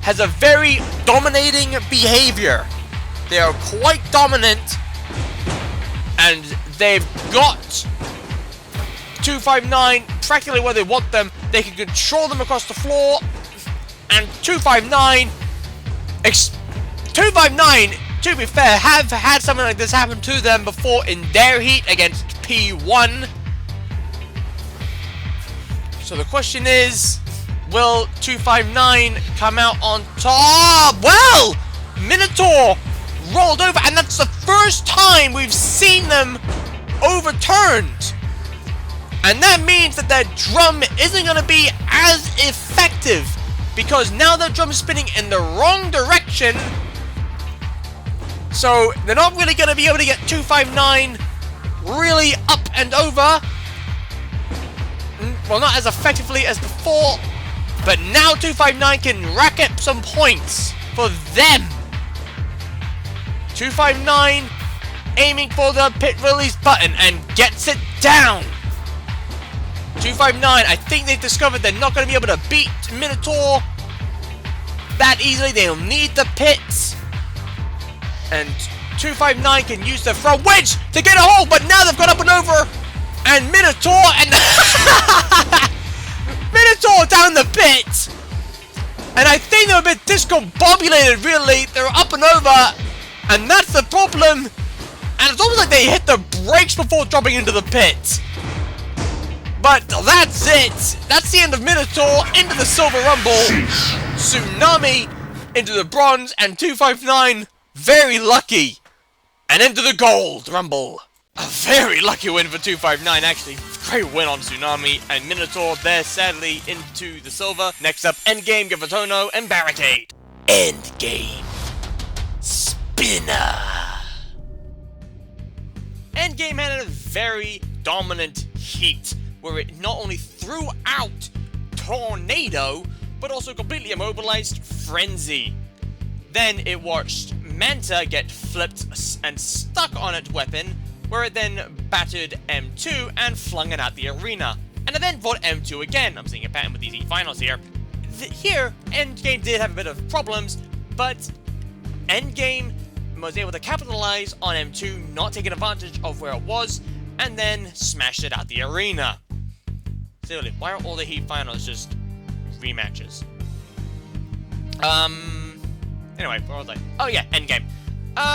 has a very dominating behavior. They are quite dominant, and they've got 259 practically where they want them. They can control them across the floor, and 259, to be fair, have had something like this happen to them before in their heat against P1. So the question is, will 259 come out on top? Well, Minotaur rolled over, and that's the first time we've seen them overturned. And that means that their drum isn't going to be as effective, because now their drum's spinning in the wrong direction. So they're not really going to be able to get 259 really up and over. Well, not as effectively as before, but now 259 can rack up some points for them. 259 aiming for the pit release button and gets it down. 259, I think they've discovered they're not going to be able to beat Minotaur that easily. They'll need the pits. And 259 can use the front wedge to get a hold, but now they've gone up and over. And Minotaur and Minotaur down the pit. And I think they're a bit discombobulated, really. They're up and over. And that's the problem. And it's almost like they hit the brakes before dropping into the pit. But that's it. That's the end of Minotaur into the Silver Rumble. Tsunami into the Bronze. And 259, very lucky. And into the Gold Rumble. A very lucky win for 259, actually. Great win on Tsunami. And Minotaur there, sadly, into the Silver. Next up, Endgame, Yovotono, and Barricade. Endgame. Spinner. Endgame had a very dominant heat, where it not only threw out Tornado, but also completely immobilized Frenzy. Then it watched Manta get flipped and stuck on its weapon, where it then battered M2 and flung it out the arena. And it then fought M2 again. I'm seeing a pattern with these finals here. Here, Endgame did have a bit of problems, but Endgame was able to capitalize on M2 not taking advantage of where it was, and then smashed it out the arena. Seriously, why are all the Heat finals just rematches? Anyway, where was I? Oh yeah, Endgame.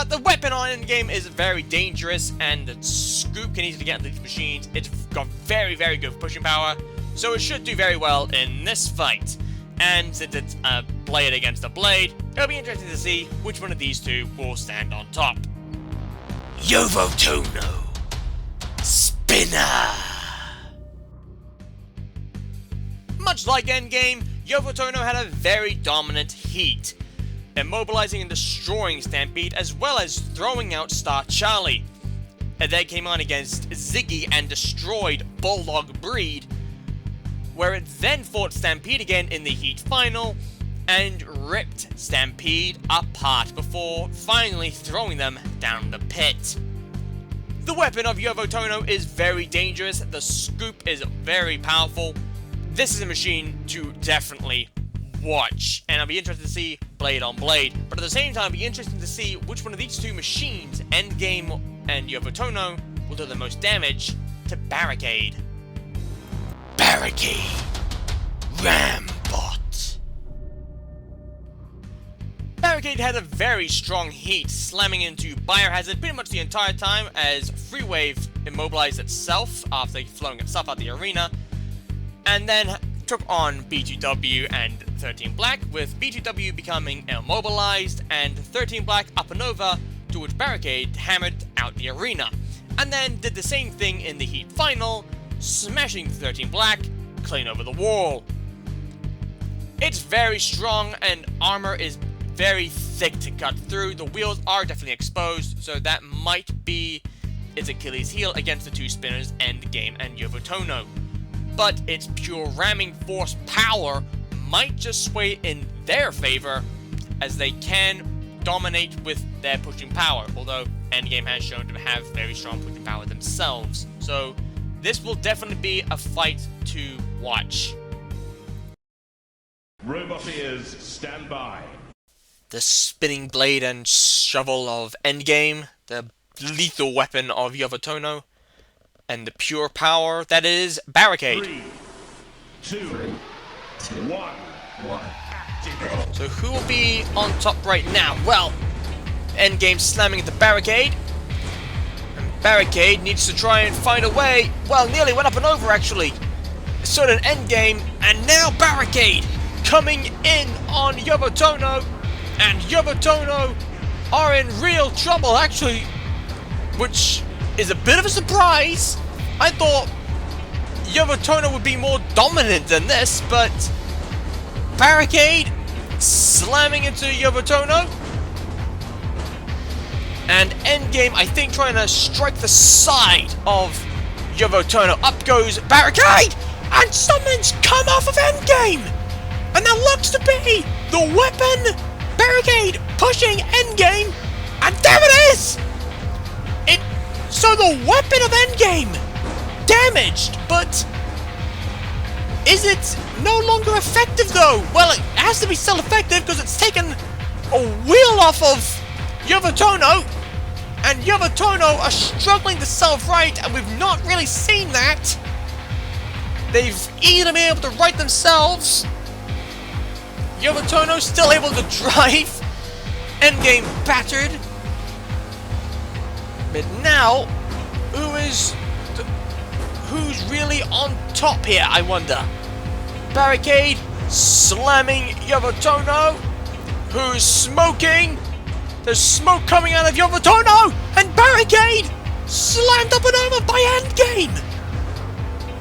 The weapon on Endgame is very dangerous, and the scoop can easily get into these machines. It's got very, very good pushing power, so it should do very well in this fight. And since it's a blade against a blade, it'll be interesting to see which one of these two will stand on top. Yovotono. Spinner. Much like Endgame, Yovotono had a very dominant heat, immobilizing and destroying Stampede, as well as throwing out Star Charlie. And then came on against Ziggy and destroyed Bulldog Breed, where it then fought Stampede again in the Heat final, and ripped Stampede apart before finally throwing them down the pit. The weapon of Yovotono is very dangerous, the scoop is very powerful. This is a machine to definitely watch, and I'll be interested to see blade on blade, but at the same time, it'll be interesting to see which one of these two machines, Endgame and Yovotono, will do the most damage to Barricade. Barricade. Rambot. Barricade had a very strong heat, slamming into Biohazard pretty much the entire time as Freewave immobilized itself after flowing itself out the arena, and then took on B2W and 13 Black, with B2W becoming immobilized and 13 Black up and over, to which Barricade hammered out the arena, and then did the same thing in the Heat final, smashing 13 Black clean over the wall. It's very strong and armor is very thick to cut through. The wheels are definitely exposed, so that might be its Achilles heel against the two spinners, Endgame and Yovotono. But its pure ramming force power might just sway in their favor, as they can dominate with their pushing power, although Endgame has shown to have very strong pushing power themselves. So this will definitely be a fight to watch. Robot ears, stand by. The spinning blade and shovel of Endgame, the lethal weapon of Yovotono, and the pure power that is Barricade. 3, 2, 1. So who will be on top right now? Well, Endgame slamming into Barricade. And Barricade needs to try and find a way. Well, nearly went up and over actually. So did Endgame, and now Barricade coming in on Yovotono. And Yovotono are in real trouble actually, which is a bit of a surprise. I thought Yovotono would be more dominant than this, but Barricade slamming into Yovotono. And Endgame, I think, trying to strike the side of Yovotono. Up goes Barricade! And something's come off of Endgame! And that looks to be the weapon! Barricade pushing Endgame! And there it is! It So the weapon of Endgame damaged, but is it no longer effective though? Well, it has to be still effective because it's taken a wheel off of Yovatono, and Yovatono are struggling to self-right, and we've not really seen that. They've either been able to right themselves. Yovatono still able to drive. Endgame battered. But now, who's really on top here, I wonder? Barricade slamming Yovatono, who's smoking. There's smoke coming out of Yovatono, and Barricade slammed up and over by Endgame.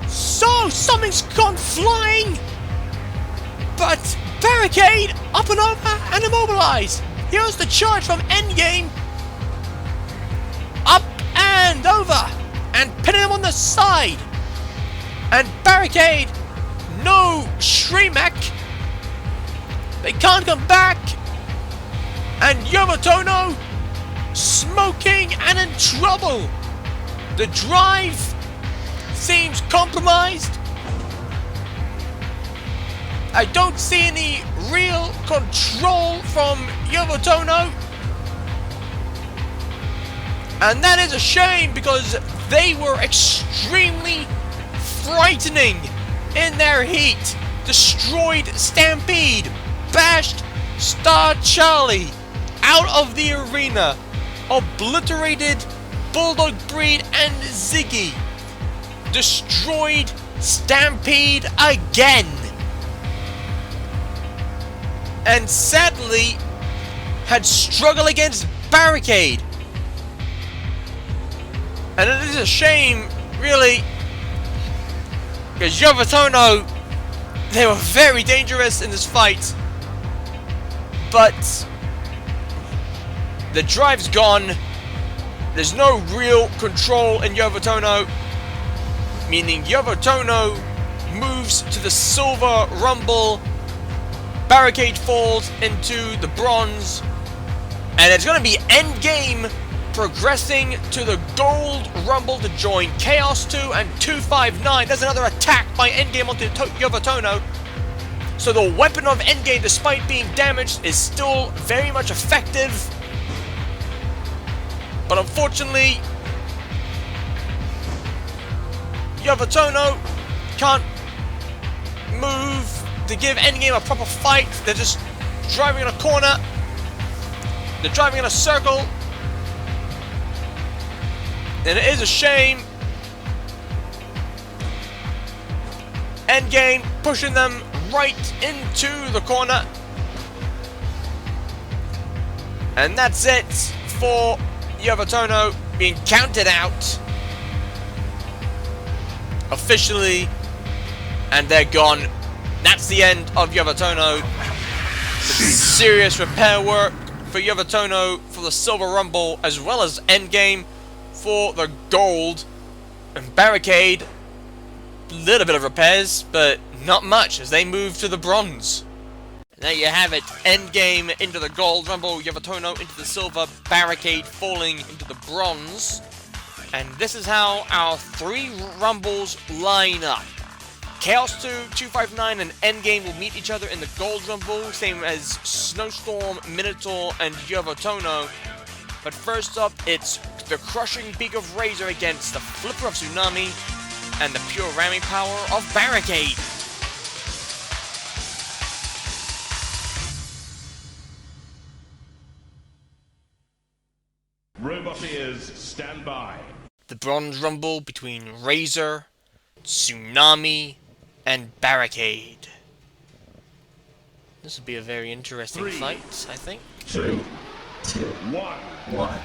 So something's gone flying, but Barricade up and over and immobilized. Here's the charge from Endgame. Up and over, and pinning him on the side. And Barricade, no Shremek. They can't come back. And Yovatono, smoking and in trouble. The drive seems compromised. I don't see any real control from Yovatono. And that is a shame because they were extremely frightening in their heat. Destroyed Stampede, bashed Star Charlie out of the arena, obliterated Bulldog Breed and Ziggy, destroyed Stampede again, and sadly had struggled against Barricade. And it is a shame, really, because Yovatono, they were very dangerous in this fight, but the drive's gone. There's no real control in Yovatono, meaning Yovatono moves to the Silver Rumble, Barricade falls into the Bronze, and it's going to be Endgame progressing to the Gold Rumble to join Chaos 2 and 259. There's another attack by Endgame onto Yovatono. So the weapon of Endgame, despite being damaged, is still very much effective. But unfortunately, Yovatono can't move to give Endgame a proper fight. They're just driving in a corner. They're driving in a circle. And it is a shame. Endgame pushing them right into the corner. And that's it for Yovatono being counted out officially, and they're gone. That's the end of Yovatono. Some serious repair work for Yovatono for the Silver Rumble, as well as Endgame for the Gold. And Barricade, a little bit of repairs, but not much as they move to the Bronze. And there you have it, Endgame into the Gold Rumble, Yovatono into the Silver, Barricade falling into the Bronze. And this is how our three Rumbles line up. Chaos 2, 259, and Endgame will meet each other in the Gold Rumble, same as Snowstorm, Minotaur, and Yovatono. But first up, it's the Crushing Beak of Razer against the Flipper of Tsunami and the Pure Ramming Power of Barricade. Robot ears, stand by. The Bronze Rumble between Razer, Tsunami, and Barricade. This will be a very interesting fight, I think. 3, 2, 1. 1.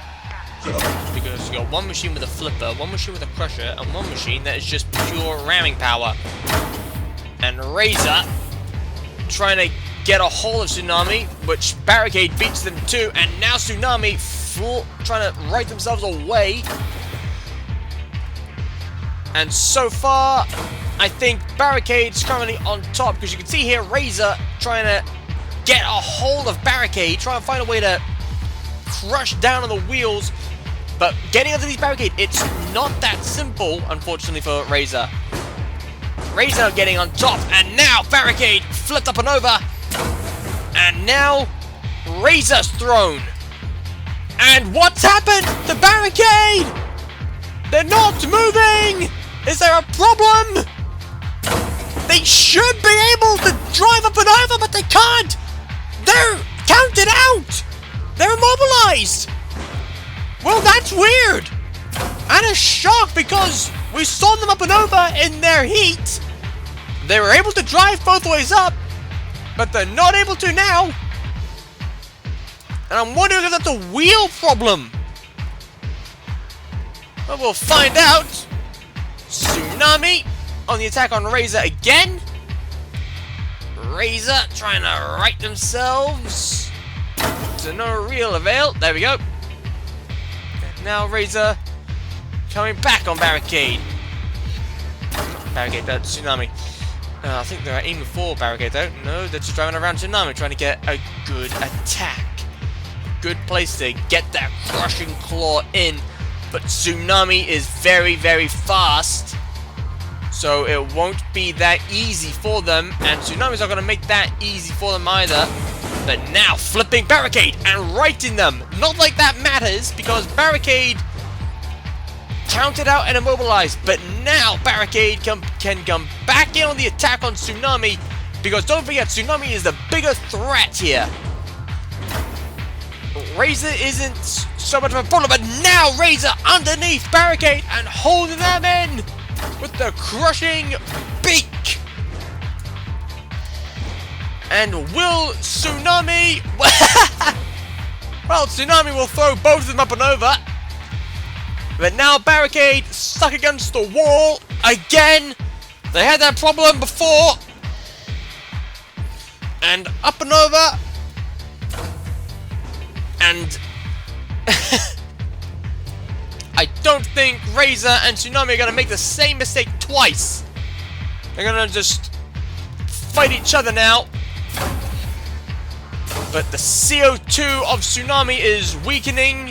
Because you got one machine with a flipper, one machine with a crusher, and one machine that is just pure ramming power. And Razer trying to get a hold of Tsunami, which Barricade beats them to, and now Tsunami trying to right themselves away. And so far, I think Barricade's currently on top, because you can see here Razer trying to get a hold of Barricade, trying to find a way to crush down on the wheels. But getting onto these barricade, it's not that simple, unfortunately, for Razer. Razer getting on top, and now Barricade flipped up and over. And now Razer's thrown. And what's happened? The barricade! They're not moving! Is there a problem? They should be able to drive up and over, but they can't! They're counted out! They're immobilized! Well, that's weird! And a shock because we saw them up and over in their heat. They were able to drive both ways up, but they're not able to now. And I'm wondering if that's a wheel problem. But we'll find out. Tsunami on the attack on Razer again. Razer trying to right themselves to no real avail. There we go. And now Razer coming back on Barricade. Barricade, that's Tsunami. I think they're aiming for Barricade though. No, they're just driving around Tsunami trying to get a good attack. Good place to get that crushing claw in. But Tsunami is very, very fast. So it won't be that easy for them. And Tsunami's not going to make that easy for them either. But now flipping Barricade and righting them. Not like that matters because Barricade counted out and immobilized. But now Barricade can come back in on the attack on Tsunami. Because don't forget, Tsunami is the bigger threat here. Razer isn't so much of a problem, but now Razer underneath Barricade and holding them in with the crushing beak. And will Tsunami... well, Tsunami will throw both of them up and over. But now Barricade stuck against the wall again. They had that problem before. And up and over. And I don't think Razer and Tsunami are going to make the same mistake twice. They're going to just fight each other now. But the CO2 of Tsunami is weakening.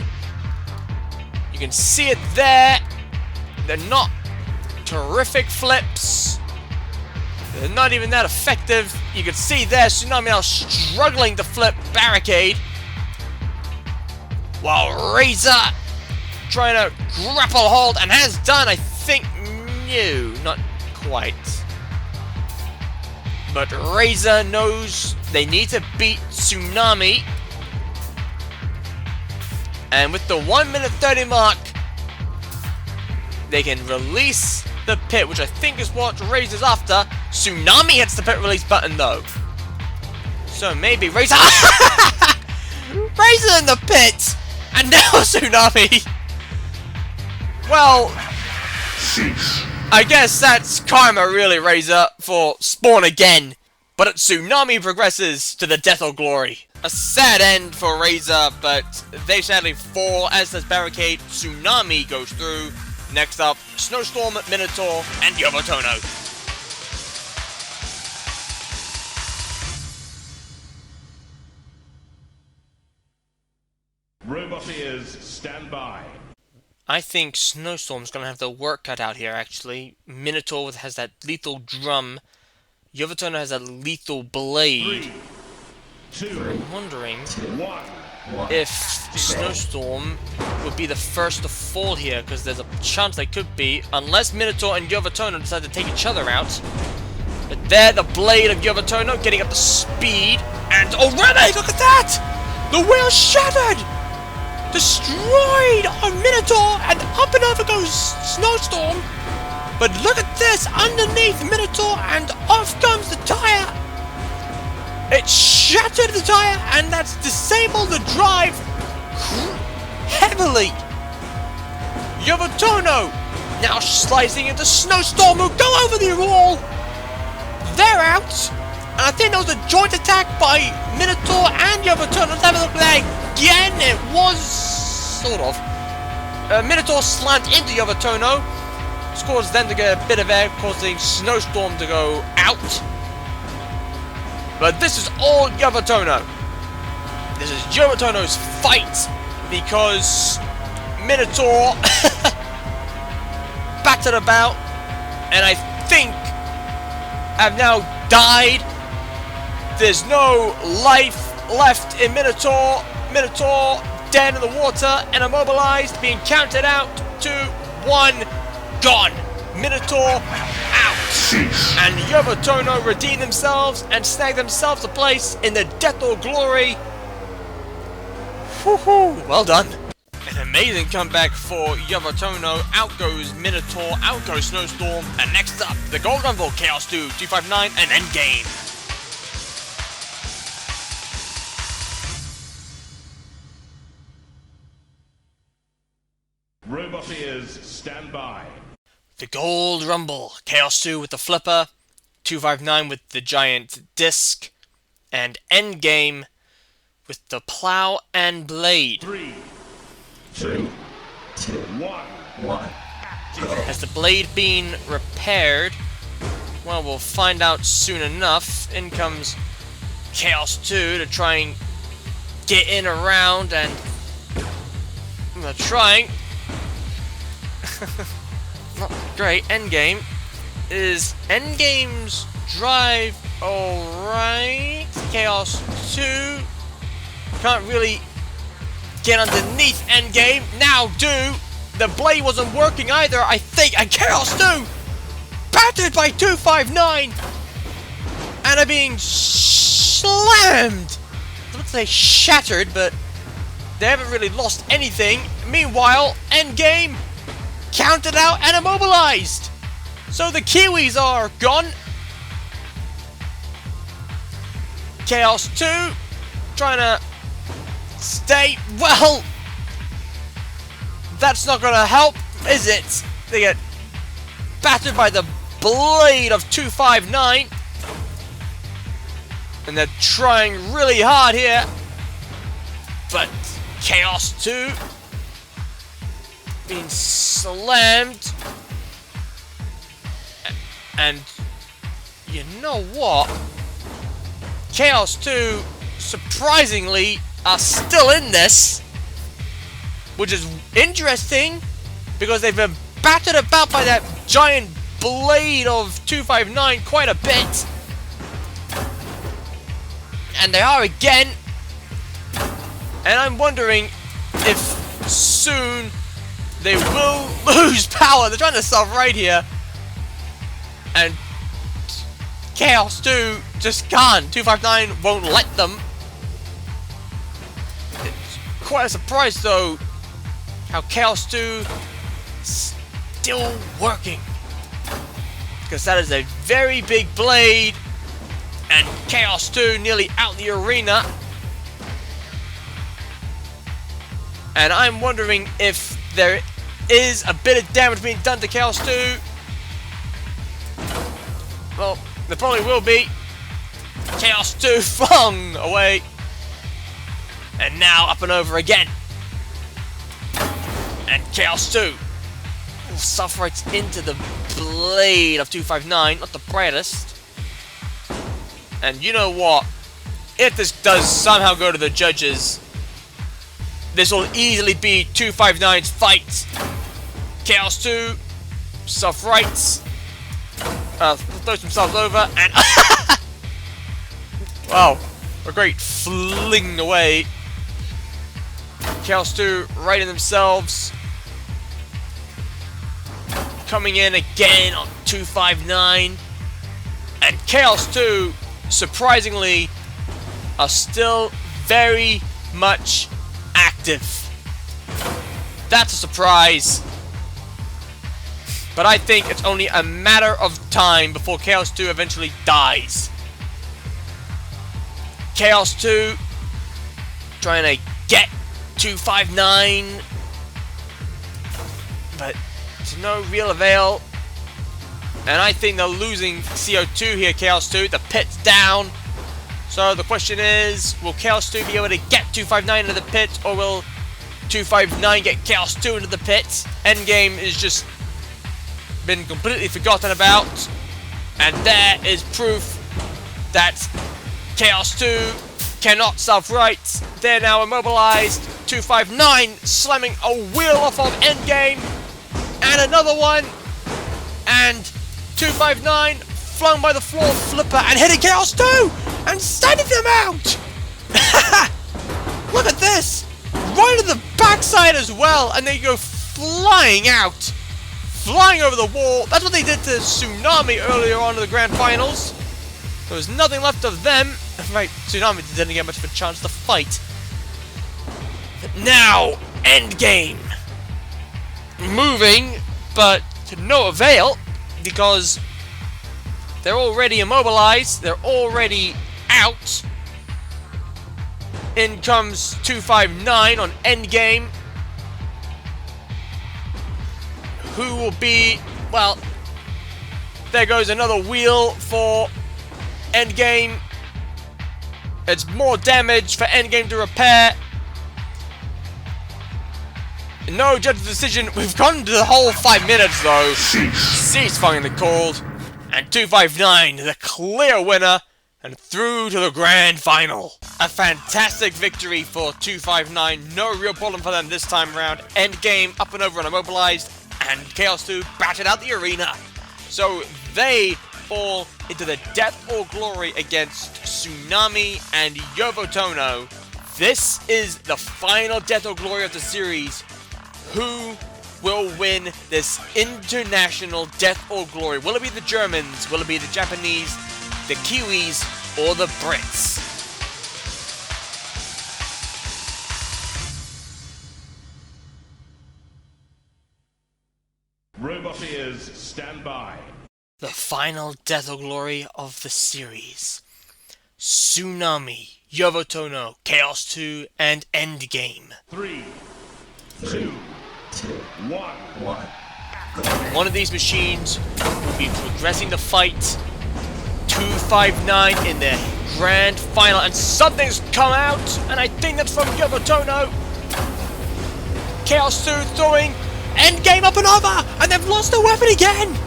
You can see it there. They're not terrific flips. They're not even that effective. You can see there Tsunami now struggling to flip Barricade. While Razer trying to grapple hold and has done, I think, no, not quite. But Razer knows they need to beat Tsunami. And with the 1 minute 30 mark, they can release the pit, which I think is what Razer's after. Tsunami hits the pit release button though. So maybe Razer... Razer in the pit! And now Tsunami! Well, I guess that's karma really, Razer, for spawn again. But Tsunami progresses to the death or glory. A sad end for Razer, but they sadly fall, as does Barricade. Tsunami goes through. Next up, Snowstorm, Minotaur, and Yovatono. Robot ears, stand by. I think Snowstorm's gonna have the work cut out here, actually. Minotaur has that lethal drum. Yovatono has a lethal blade. 3, 2, I'm wondering 1. if Snowstorm would be the first to fall here, because there's a chance they could be, unless Minotaur and Yovatono decide to take each other out. But there, the blade of Yovatono getting up to speed, and already, look at that! The wheel shattered! Destroyed on Minotaur, and up and over goes Snowstorm. But look at this, underneath Minotaur, and off comes the tire. It shattered the tire, and that's disabled the drive heavily. Yovatono now slicing into Snowstorm, who go over the wall. They're out. And I think there was a joint attack by Minotaur and Yovatono. Let's have a look at that again. It was sort of. Minotaur slammed into Yovatono. Scores them to get a bit of air, causing Snowstorm to go out. But this is all Yovatono. This is Yovatono's fight because Minotaur battered about, and I think I've now died. There's no life left in Minotaur. Minotaur dead in the water and immobilized, being counted out. 2, 1, gone. Minotaur out. And Yovatono redeem themselves and snag themselves a place in the death or glory. Woohoo! Well done. An amazing comeback for Yovatono. Out goes Minotaur, out goes Snowstorm, and next up, the Gold Rumble, Chaos 2, 259, and Endgame. Robot ears, stand by. The Gold Rumble, Chaos 2 with the flipper, 259 with the giant disc, and Endgame with the plow and blade. 3, 3, 2, 1. Has the blade been repaired? Well, we'll find out soon enough. In comes Chaos 2 to try and get in around, and they're trying. Not great. Endgame. Is Endgame's drive alright? Chaos 2 can't really get underneath Endgame. Now do. The blade wasn't working either, I think. And Chaos 2 battered by 259 and are being slammed. I would say shattered, but they haven't really lost anything. Meanwhile, Endgame counted out and immobilized. So the Kiwis are gone. Chaos 2 trying to stay. Well, that's not gonna help, is it? They get battered by the blade of 259. And they're trying really hard here. But Chaos 2 being slammed. And you know what? Chaos 2 surprisingly are still in this, which is interesting because they've been battered about by that giant blade of 259 quite a bit. And they are again. And I'm wondering if soon they will lose power. They're trying to self-right here. And Chaos 2 just can't. 259 won't let them. It's quite a surprise though how Chaos 2 still working. Because that is a very big blade. And Chaos 2 nearly out the arena. And I'm wondering if there is a bit of damage being done to Chaos 2. Well, there probably will be. Chaos 2 flung away. And now up and over again. And Chaos 2 suffers into the blade of 259. Not the brightest. And you know what? If this does somehow go to the judges, this will easily be 259's fight. Chaos 2 self-rights. Throws themselves over and wow, a great fling away. Chaos 2 righting themselves. Coming in again on 259. And Chaos 2, surprisingly, are still very much active. That's a surprise. But I think it's only a matter of time before Chaos 2 eventually dies. Chaos 2 trying to get 259, but to no real avail. And I think they're losing CO2 here, Chaos 2. The pit's down. So the question is, will Chaos 2 be able to get 259 into the pit, or will 259 get Chaos 2 into the pit? Endgame is just been completely forgotten about. And there is proof that Chaos 2 cannot self-right. They're now immobilized. 259 slamming a wheel off of Endgame. And another one. And 259 flung by the floor flipper and hitting Chaos 2 and standing them out. Look at this. Right at the backside as well. And they go flying out. Flying over the wall. That's what they did to Tsunami earlier on in the grand finals. There was nothing left of them. Right, Tsunami didn't get much of a chance to fight. But now, Endgame. Moving, but to no avail, because they're already immobilized. They're already out. In comes 259 on Endgame. Who will be, well, there goes another wheel for Endgame. It's more damage for Endgame to repair. No judge decision. We've gone to the whole 5 minutes though. Cease finally called. And 259, the clear winner, and through to the grand final. A fantastic victory for 259. No real problem for them this time around. Endgame up and over and immobilized. And Chaos 2 battered out the arena. So they fall into the death or glory against Tsunami and Yovotono. This is the final death or glory of the series. Who will win this international death or glory? Will it be the Germans? Will it be the Japanese? The Kiwis? Or the Brits? Robot ears, stand by. The final death or glory of the series. Tsunami, Yovotono, Chaos 2, and Endgame. 3, 2, 1. One of these machines will be progressing the fight. 259 in the grand final, and something's come out, and I think that's from Yovotono. Chaos 2 throwing Endgame up and over, and they've lost their weapon again.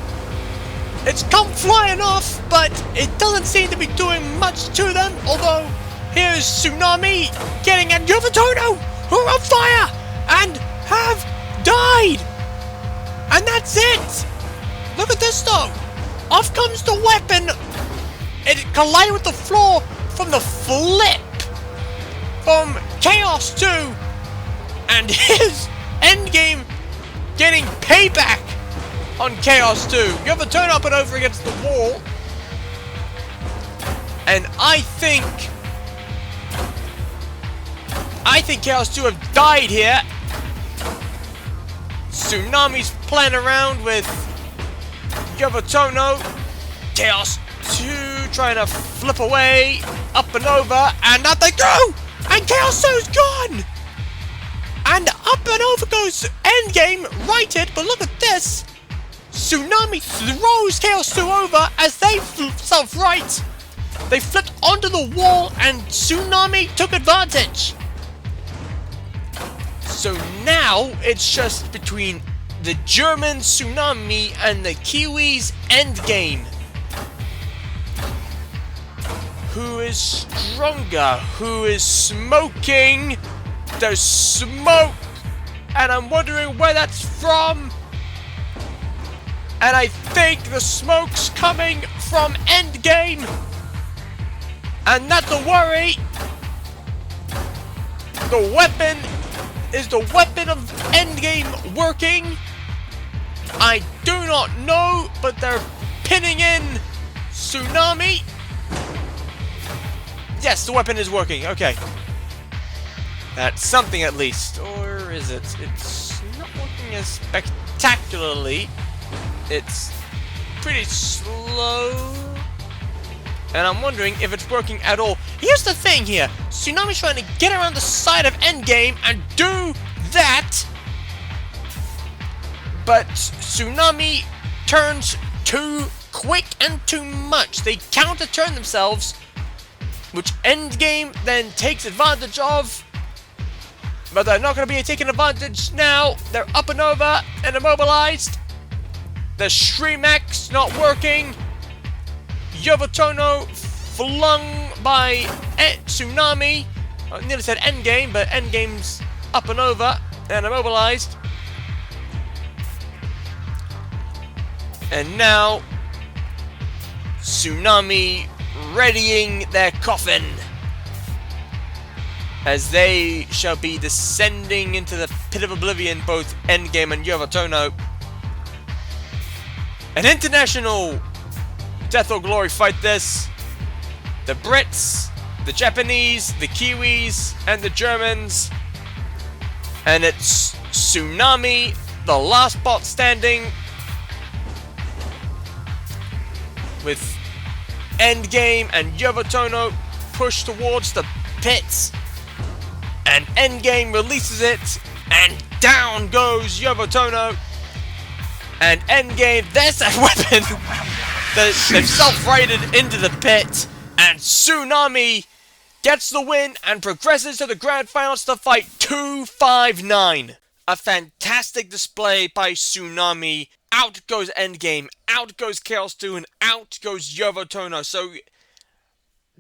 It's come flying off, but it doesn't seem to be doing much to them. Although here's Tsunami getting at Yovotono, who are on fire and have died. And that's it. Look at this though. Off comes the weapon. It collided with the floor from the flip from Chaos 2. And his Endgame getting payback on Chaos 2. You have to turn up and over against the wall. And I think Chaos 2 have died here. Tsunami's playing around with Yovotono. Chaos 2 trying to flip away, up and over, and out they go! And Chaos 2's gone! And up and over goes Endgame, righted, but look at this! Tsunami throws Chaos 2 over as they self-right. They flipped onto the wall and Tsunami took advantage. So now it's just between the German Tsunami and the Kiwis Endgame. Who is stronger? Who is smoking? There's smoke, and I'm wondering where that's from. And I think the smoke's coming from Endgame. And not to worry, the weapon is the weapon of Endgame working? I do not know, but they're pinning in Tsunami. Yes, the weapon is working. Okay. That's something at least. Or is it? It's not working as spectacularly. It's pretty slow. And I'm wondering if it's working at all. Here's the thing here. Tsunami's trying to get around the side of Endgame and do that. But Tsunami turns too quick and too much. They counter-turn themselves, which Endgame then takes advantage of. But they're not going to be taking advantage now. They're up and over and immobilized. The Shrimax not working. Yovotono flung by Tsunami. I nearly said Endgame, but Endgame's up and over and immobilized. And now Tsunami readying their coffin, as they shall be descending into the pit of oblivion, both Endgame and Yovatono. An international death or glory fight this. The Brits, the Japanese, the Kiwis, and the Germans. And it's Tsunami, the last bot standing, with Endgame and Yovatono pushed towards the pits. And Endgame releases it, and down goes Yovatono. And Endgame, there's that weapon! They've self-righted into the pit, and Tsunami gets the win and progresses to the grand finals to fight 259. A fantastic display by Tsunami. Out goes Endgame, out goes Chaos 2, and out goes Yovatono. So,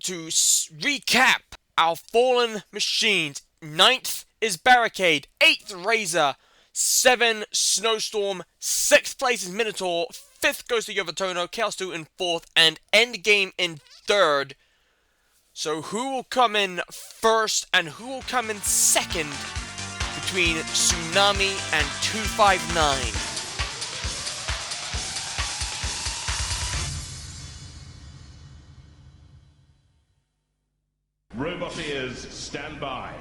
to recap our fallen machines: 9th is Barricade, 8th Razer, 7 Snowstorm, 6th place is Minotaur, 5th goes to Yovatono, Chaos 2 in 4th, and Endgame in 3rd. So who will come in first and who will come in second between Tsunami and 259? Robot ears, stand by.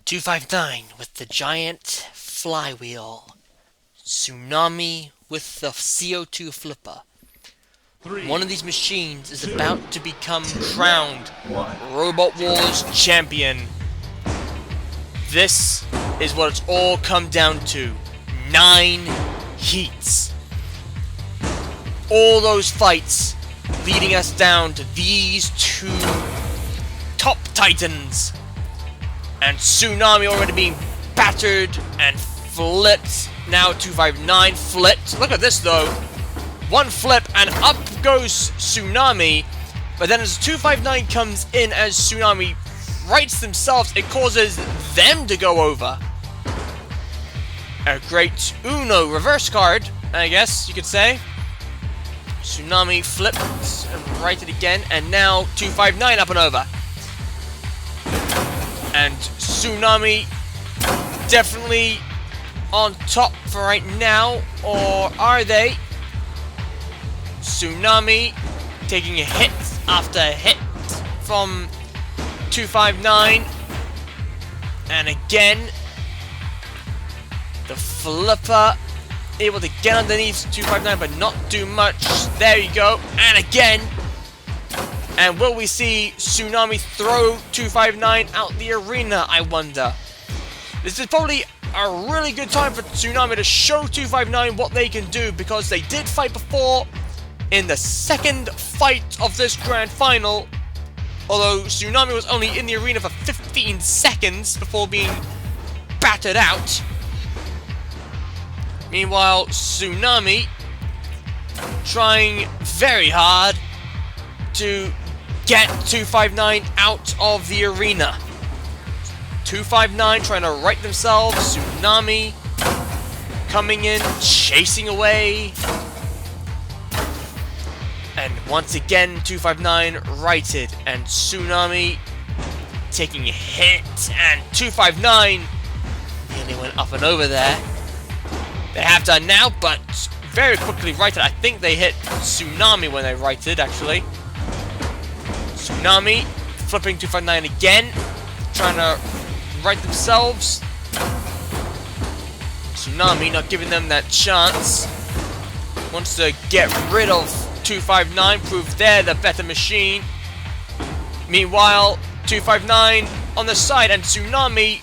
259 with the giant flywheel. Tsunami with the CO2 flipper. One of these machines is about to become crowned Robot Wars champion. This is what it's all come down to. 9 heats. All those fights leading us down to these 2 top titans. And Tsunami already being battered and flipped. Now 259 flipped. Look at this though. One flip and up goes Tsunami. But then as 259 comes in, as Tsunami rights themselves, it causes them to go over. A great Uno reverse card, I guess you could say. Tsunami flipped and righted again. And now 259 up and over. And Tsunami definitely on top for right now, or are they? Tsunami taking a hit after hit from 259, and again the flipper able to get underneath 259 but not do much. There you go, and again. And will we see Tsunami throw 259 out the arena, I wonder? This is probably a really good time for Tsunami to show 259 what they can do, because they did fight before in the second fight of this grand final. Although Tsunami was only in the arena for 15 seconds before being battered out. Meanwhile, Tsunami trying very hard to get 259 out of the arena. 259 trying to right themselves. Tsunami coming in, chasing away. And once again, 259 righted. And Tsunami taking a hit. And 259 nearly went up and over there. They have done now, but very quickly righted. I think they hit Tsunami when they righted, actually. Tsunami flipping 259 again, trying to right themselves. Tsunami not giving them that chance. Wants to get rid of 259, prove they're the better machine. Meanwhile, 259 on the side, and Tsunami,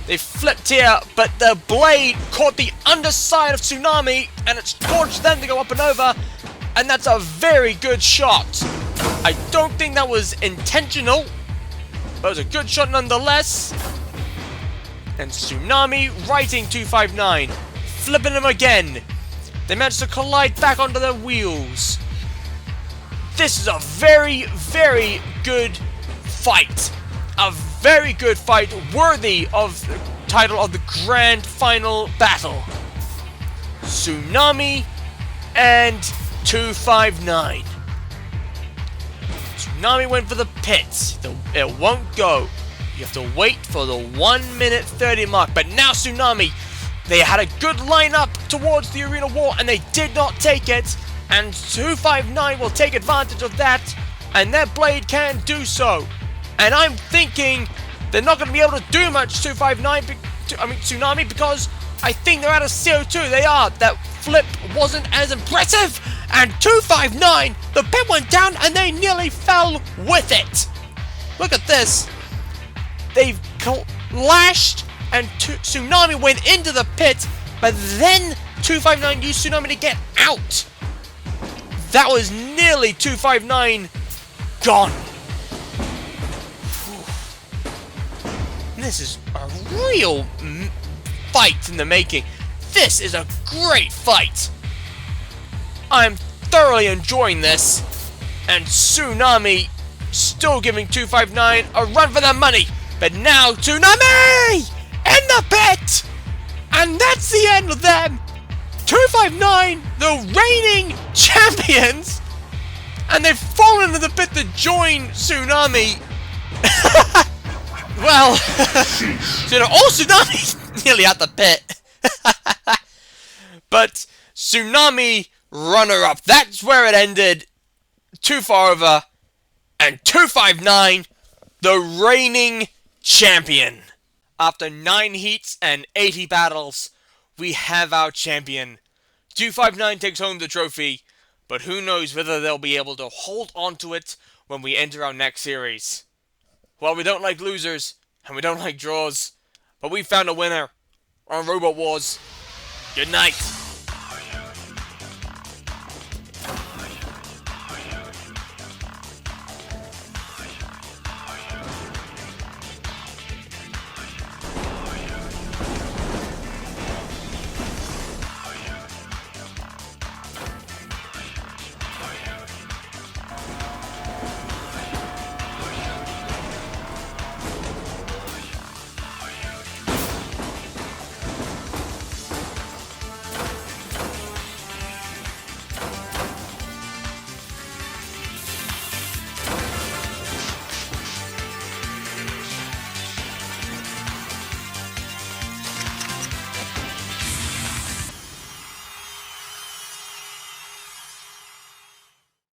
they flipped here, but the blade caught the underside of Tsunami, and it's forced them to go up and over, and that's a very good shot. I don't think that was intentional, but it was a good shot nonetheless. And Tsunami righting 259, flipping him again. They managed to collide back onto their wheels. This is a very, very good fight. A very good fight, worthy of the title of the grand final battle. Tsunami and 259. Tsunami went for the pits. It won't go. You have to wait for the 1 minute 30 mark. But now Tsunami, they had a good lineup towards the arena wall and they did not take it. And 259 will take advantage of that, and their blade can do so. And I'm thinking they're not going to be able to do much, Tsunami, because I think they're out of CO2. They are. That flip wasn't as impressive. And 259, the pit went down, and they nearly fell with it. Look at this. They've lashed, and Tsunami went into the pit, but then 259 used Tsunami to get out. That was nearly 259 gone. This is a real fight in the making. This is a great fight. I'm thoroughly enjoying this. And Tsunami still giving 259 a run for their money. But now Tsunami in the pit. And that's the end of them. 259, the reigning champions, and they've fallen into the pit to join Tsunami. Well, Tsunami's nearly at the pit. But Tsunami runner-up, that's where it ended. Too far over, and 259, the reigning champion. After 9 heats and 80 battles, we have our champion. 259 takes home the trophy, but who knows whether they'll be able to hold on to it when we enter our next series. Well, we don't like losers, and we don't like draws, but we found a winner on Robot Wars. Good night.